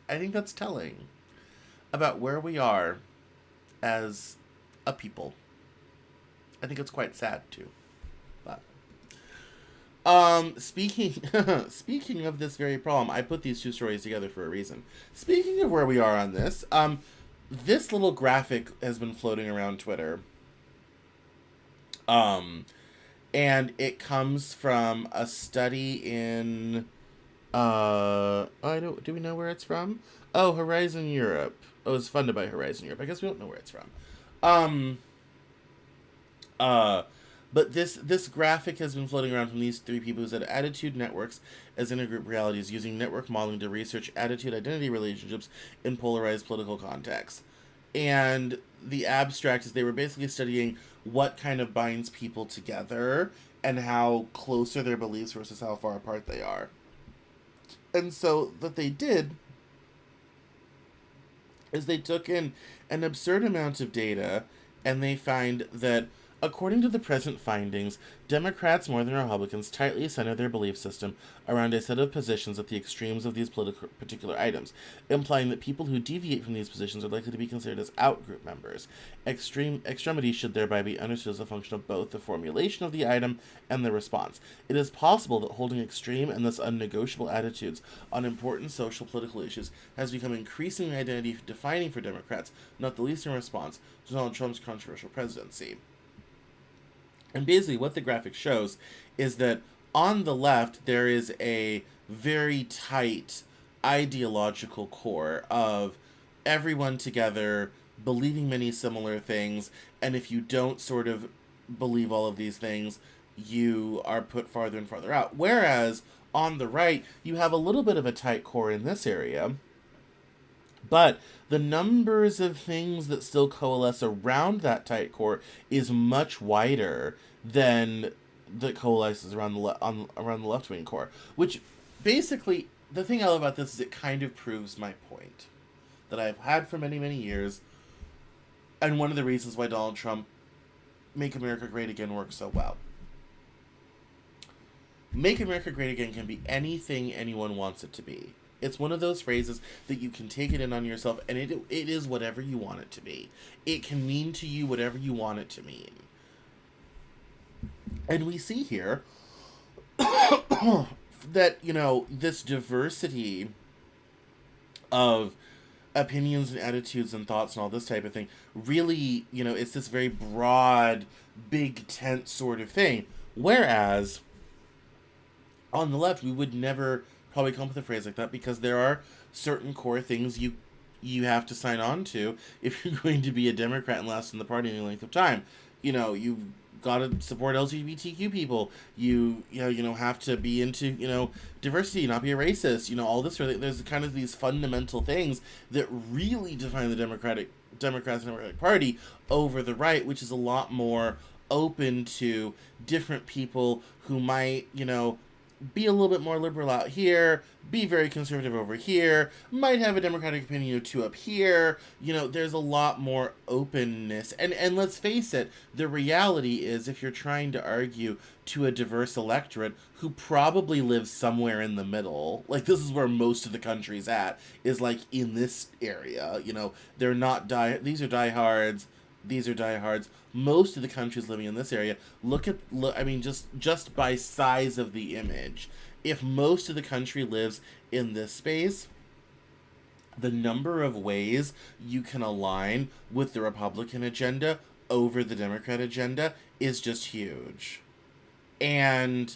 I think that's telling about where we are as a people. I think it's quite sad too. But speaking of this very problem, I put these two stories together for a reason. Speaking of where we are on this, this little graphic has been floating around Twitter. And it comes from a study in do we know where it's from? Oh, Horizon Europe. Oh, it's funded by Horizon Europe. I guess we don't know where it's from. But this graphic has been floating around from these three people who said attitude networks as intergroup realities, using network modeling to research attitude identity relationships in polarized political contexts. And the abstract is they were basically studying what kind of binds people together and how close are their beliefs versus how far apart they are. And so what they did is they took in an absurd amount of data, and they find that, according to the present findings, Democrats more than Republicans tightly center their belief system around a set of positions at the extremes of these particular items, implying that people who deviate from these positions are likely to be considered as outgroup members. Extremity should thereby be understood as a function of both the formulation of the item and the response. It is possible that holding extreme and thus unnegotiable attitudes on important social political issues has become increasingly identity-defining for Democrats, not the least in response to Donald Trump's controversial presidency. And basically what the graphic shows is that on the left, there is a very tight ideological core of everyone together, believing many similar things, and if you don't sort of believe all of these things, you are put farther and farther out. Whereas on the right, you have a little bit of a tight core in this area, but the numbers of things that still coalesce around that tight core is much wider than that coalesces around the left-wing core. Which, basically, the thing I love about this is it kind of proves my point that I've had for many, many years, and one of the reasons why Donald Trump Make America Great Again works so well. Make America Great Again can be anything anyone wants it to be. It's one of those phrases that you can take it in on yourself, and it is whatever you want it to be. It can mean to you whatever you want it to mean. And we see here that, this diversity of opinions and attitudes and thoughts and all this type of thing really, it's this very broad, big tent sort of thing. Whereas on the left, we would never probably come up with a phrase like that, because there are certain core things you have to sign on to if you're going to be a Democrat and last in the party any length of time. You got to support LGBTQ people. You have to be into diversity, not be a racist. All this sort of, there's kind of these fundamental things that really define the Democratic Party over the right, which is a lot more open to different people who might be a little bit more liberal out here, be very conservative over here, might have a Democratic opinion or two up here. There's a lot more openness. And let's face it, the reality is, if you're trying to argue to a diverse electorate who probably lives somewhere in the middle, like this is where most of the country's at, is like in this area, they're not these are diehards. These are diehards. Most of the country's living in this area. Look, I mean, just by size of the image. If most of the country lives in this space, the number of ways you can align with the Republican agenda over the Democrat agenda is just huge. And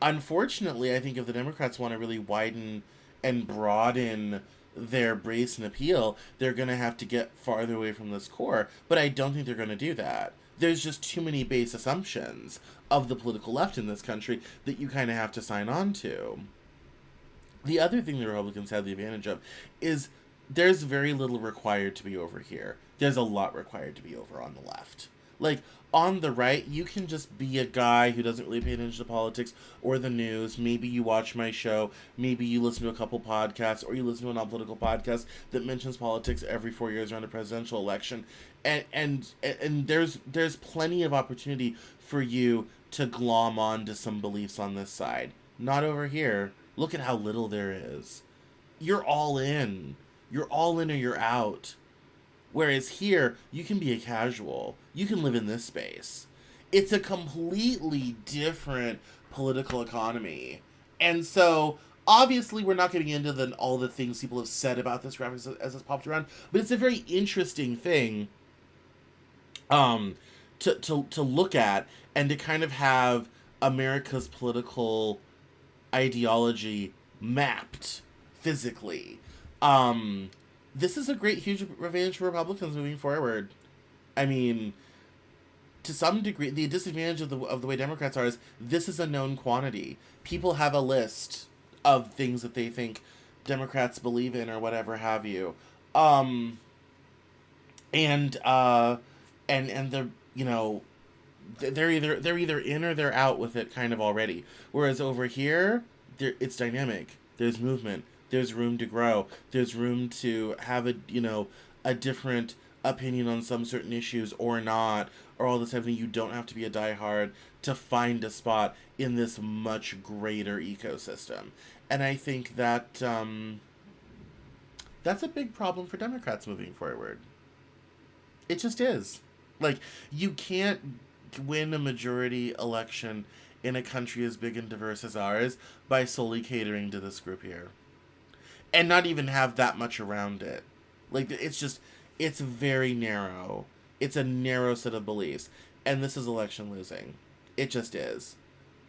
unfortunately, I think if the Democrats want to really widen and broaden their base and appeal, they're going to have to get farther away from this core. But I don't think they're going to do that. There's just too many base assumptions of the political left in this country that you kind of have to sign on to. The other thing the Republicans have the advantage of is there's very little required to be over here. There's a lot required to be over on the left. Like, on the right, you can just be a guy who doesn't really pay attention to politics or the news. Maybe you watch my show. Maybe you listen to a couple podcasts, or you listen to a non-political podcast that mentions politics every 4 years around a presidential election. And there's plenty of opportunity for you to glom on to some beliefs on this side. Not over here. Look at how little there is. You're all in. You're all in or you're out. Whereas here, you can be a casual. You can live in this space. It's a completely different political economy. And so, obviously, we're not getting into all the things people have said about this graphic as it's popped around, but it's a very interesting thing to look at, and to kind of have America's political ideology mapped physically. This is a great, huge advantage for Republicans moving forward. I mean, to some degree, the disadvantage of the way Democrats are is this is a known quantity. People have a list of things that they think Democrats believe in or whatever have you. And they're they're either in or they're out with it kind of already. Whereas over here, it's dynamic. There's movement. There's room to grow. There's room to have a different opinion on some certain issues or not, or all this type of thing. You don't have to be a diehard to find a spot in this much greater ecosystem. And I think that that's a big problem for Democrats moving forward. It just is. Like, you can't win a majority election in a country as big and diverse as ours by solely catering to this group here. And not even have that much around it. Like, it's very narrow. It's a narrow set of beliefs. And this is election losing. It just is.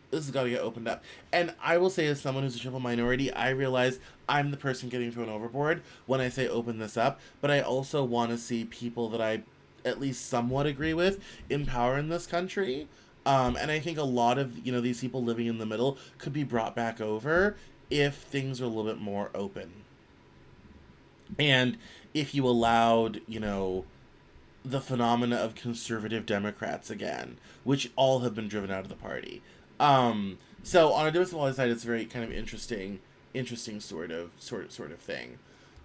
This has got to get opened up. And I will say, as someone who's a triple minority, I realize I'm the person getting thrown overboard when I say open this up. But I also want to see people that I at least somewhat agree with in power in this country. And I think a lot of, these people living in the middle could be brought back over if things are a little bit more open. And if you allowed, the phenomena of conservative Democrats again, which all have been driven out of the party. So on a domestic policy side, it's a very kind of interesting sort of thing.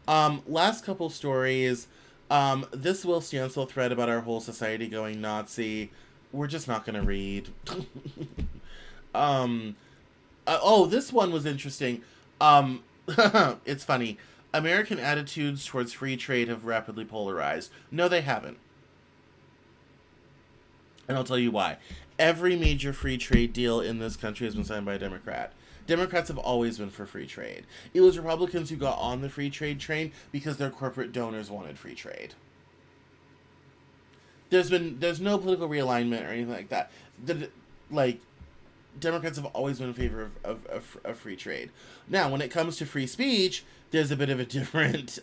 Last couple stories. This Will Stansel thread about our whole society going Nazi, we're just not going to read. This one was interesting. It's funny. American attitudes towards free trade have rapidly polarized. No, they haven't. And I'll tell you why. every major free trade deal in this country has been signed by a Democrat. Democrats have always been for free trade. It was Republicans who got on the free trade train because their corporate donors wanted free trade. There's no political realignment or anything like that. Like, Democrats have always been in favor of free trade. Now, when it comes to free speech, there's a bit of a different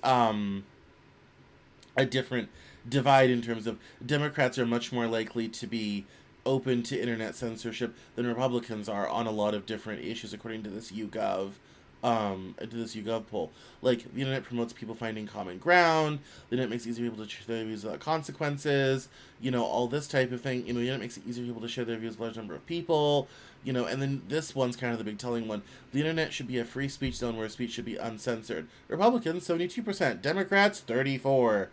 divide in terms of Democrats are much more likely to be open to internet censorship than Republicans are on a lot of different issues, according to this YouGov poll. Like, the internet promotes people finding common ground. The internet makes it easier for people to share their views without consequences. All this type of thing. The internet makes it easier for people to share their views with a large number of people. And then this one's kind of the big telling one. The internet should be a free speech zone where speech should be uncensored. Republicans, 72%. Democrats, 34%.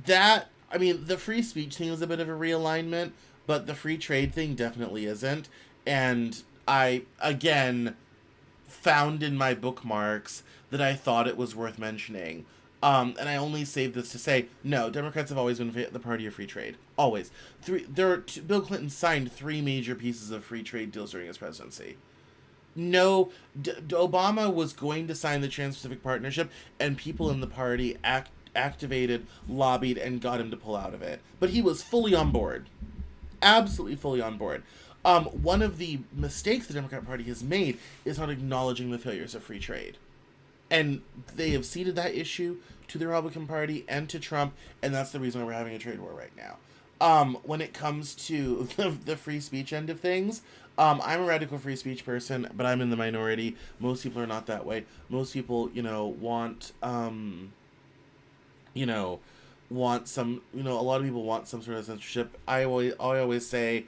The free speech thing is a bit of a realignment, but the free trade thing definitely isn't. And I, again, found in my bookmarks that I thought it was worth mentioning. And I only saved this to say, no, Democrats have always been the party of free trade. Always. Bill Clinton signed 3 major pieces of free trade deals during his presidency. No, Obama was going to sign the Trans-Pacific Partnership, and people in the party activated, lobbied, and got him to pull out of it. But he was fully on board. Absolutely fully on board. One of the mistakes the Democrat Party has made is not acknowledging the failures of free trade. And they have ceded that issue to the Republican Party and to Trump, and that's the reason why we're having a trade war right now. When it comes to the free speech end of things, I'm a radical free speech person, but I'm in the minority. Most people are not that way. Most people, want some, a lot of people want some sort of censorship. I always say,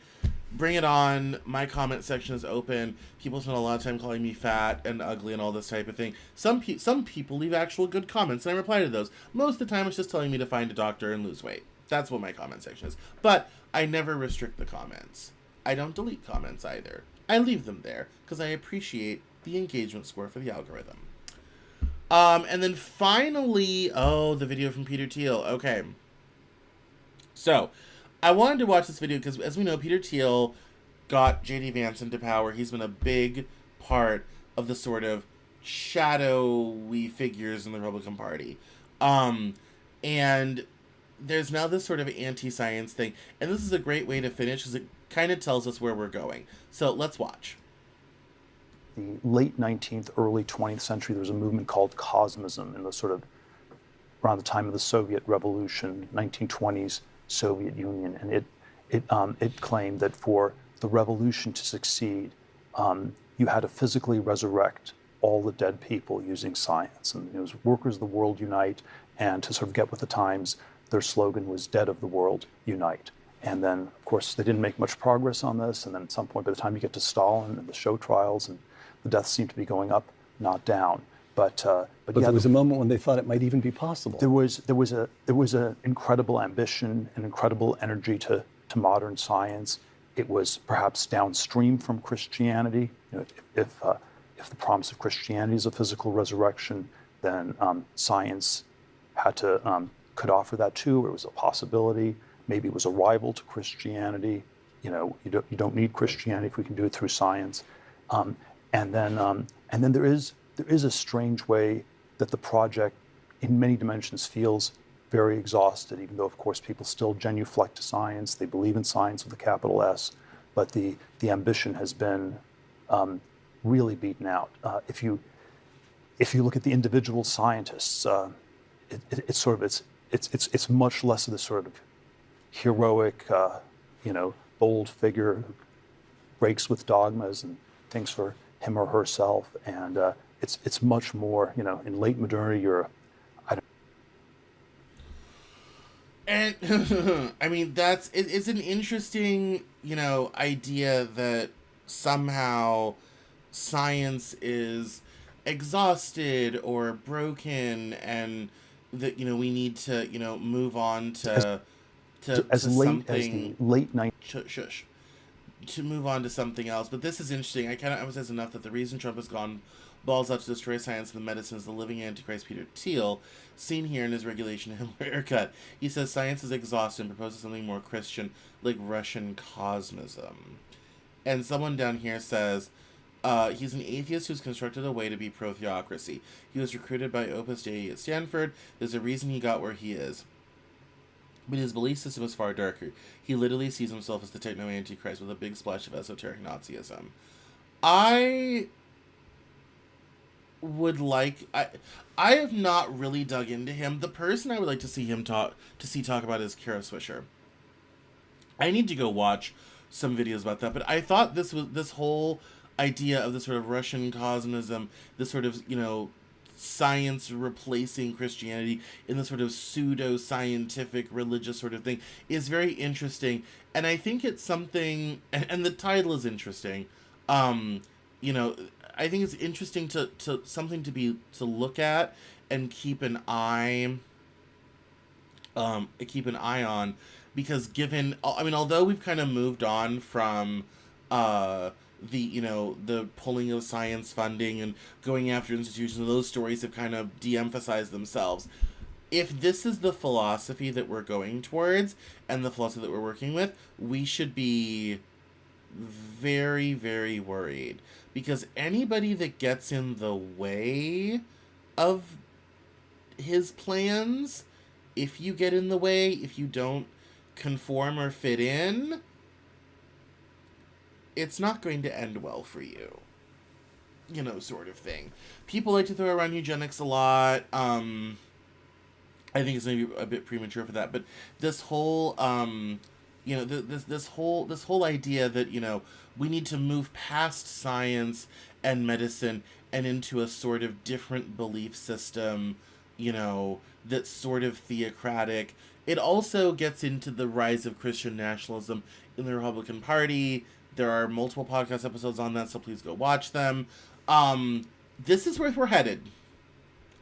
bring it on. My comment section is open. People spend a lot of time calling me fat and ugly and all this type of thing. Some people leave actual good comments, and I reply to those. Most of the time, it's just telling me to find a doctor and lose weight. That's what my comment section is. But I never restrict the comments. I don't delete comments either. I leave them there because I appreciate the engagement score for the algorithm. And then finally, the video from Peter Thiel. Okay. So, I wanted to watch this video because, as we know, Peter Thiel got J.D. Vance into power. He's been a big part of the sort of shadowy figures in the Republican Party. And there's now this sort of anti-science thing. And this is a great way to finish because it kind of tells us where we're going. So, let's watch. The late 19th, early 20th century, there was a movement called Cosmism in the sort of around the time of the Soviet Revolution, 1920s Soviet Union, and it claimed that for the revolution to succeed, you had to physically resurrect all the dead people using science. And it was workers of the world unite, and to sort of get with the times, their slogan was "Dead of the world unite." And then, of course, they didn't make much progress on this. And then at some point, by the time you get to Stalin and the show trials, and the deaths seem to be going up, not down. But yeah, there was a moment when they thought it might even be possible. There was an incredible ambition, an incredible energy to modern science. It was perhaps downstream from Christianity. If the promise of Christianity is a physical resurrection, then science could offer that too. Or it was a possibility. Maybe it was a rival to Christianity. You don't need Christianity if we can do it through science. And then there is a strange way that the project, in many dimensions, feels very exhausted, even though, of course, people still genuflect to science. They believe in science with a capital S, but the ambition has been really beaten out. If you look at the individual scientists, it's much less of this sort of heroic, bold figure who breaks with dogmas and thinks for him or herself, and it's much more, in late modernity, And I mean, it's an interesting, idea that somehow science is exhausted or broken, and that we need to move on to as late something as the late 90s. Shush. to move on to something else, but this is interesting. I cannot emphasize enough that the reason Trump has gone balls out to destroy science and medicine is the living Antichrist Peter Thiel, seen here in his regulation Himmler haircut. He says science is exhausted and proposes something more Christian, like Russian cosmism. And someone down here says, he's an atheist who's constructed a way to be pro-theocracy. He was recruited by Opus Dei at Stanford. There's a reason he got where he is. But his belief system is far darker. He literally sees himself as the techno-antichrist with a big splash of esoteric Nazism. I would like... I have not really dug into him. The person I would like to see him talk about is Kara Swisher. I need to go watch some videos about that, but I thought this whole idea of this sort of Russian cosmism, this sort of, science replacing Christianity in this sort of pseudo-scientific religious sort of thing is very interesting. And I think it's something, and the title is interesting. I think it's interesting to something to look at and keep an eye on, because although we've kind of moved on from the pulling of science funding and going after institutions, and those stories have kind of de-emphasized themselves. If this is the philosophy that we're going towards and the philosophy that we're working with, we should be very, very worried, because anybody that gets in the way of his plans, if you get in the way, if you don't conform or fit in, it's not going to end well for you. Sort of thing. People like to throw around eugenics a lot. I think it's maybe a bit premature for that, but this whole, this whole idea that, we need to move past science and medicine and into a sort of different belief system, that's sort of theocratic. It also gets into the rise of Christian nationalism in the Republican Party. There are multiple podcast episodes on that, so please go watch them. This is where we're headed.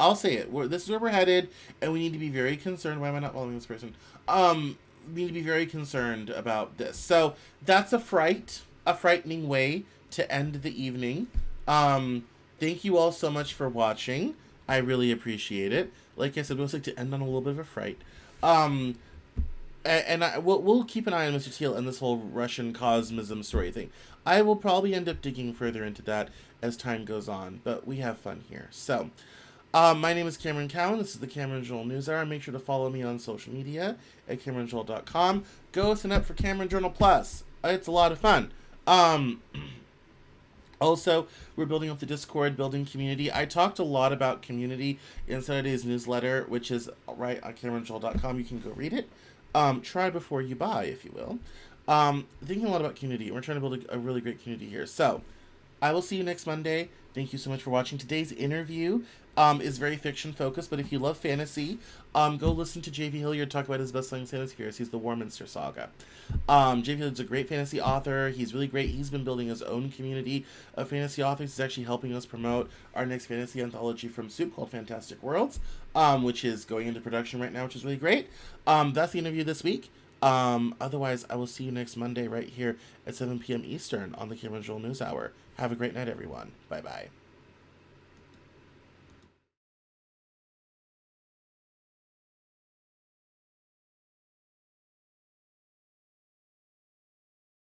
I'll say it. This is where we're headed, and we need to be very concerned. Why am I not following this person? We need to be very concerned about this. So that's a frightening way to end the evening. Thank you all so much for watching. I really appreciate it. Like I said, we always like to end on a little bit of a fright. We'll keep an eye on Mr. Thiel and this whole Russian cosmism story thing. I will probably end up digging further into that as time goes on, but we have fun here. So, my name is Cameron Cowan. This is the Cameron Journal Newshour. Make sure to follow me on social media at CameronJoel.com. Go sign up for Cameron Journal Plus. It's a lot of fun. Also, we're building up the Discord, building community. I talked a lot about community in Saturday's newsletter, which is right on CameronJoel.com. You can go read it. Try before you buy, if you will. Thinking a lot about community. We're trying to build a really great community here. So, I will see you next Monday. Thank you so much for watching. Today's interview is very fiction focused, but if you love fantasy, go listen to J.V. Hilliard talk about his best-selling fantasy series. He's the Warminster Saga. J.V. Hilliard's a great fantasy author. He's really great. He's been building his own community of fantasy authors. He's actually helping us promote our next fantasy anthology from Soup called Fantastic Worlds, which is going into production right now, which is really great. That's the interview this week. Otherwise, I will see you next Monday right here at 7 p.m. Eastern on the Cameron Joel News Hour. Have a great night, everyone. Bye-bye.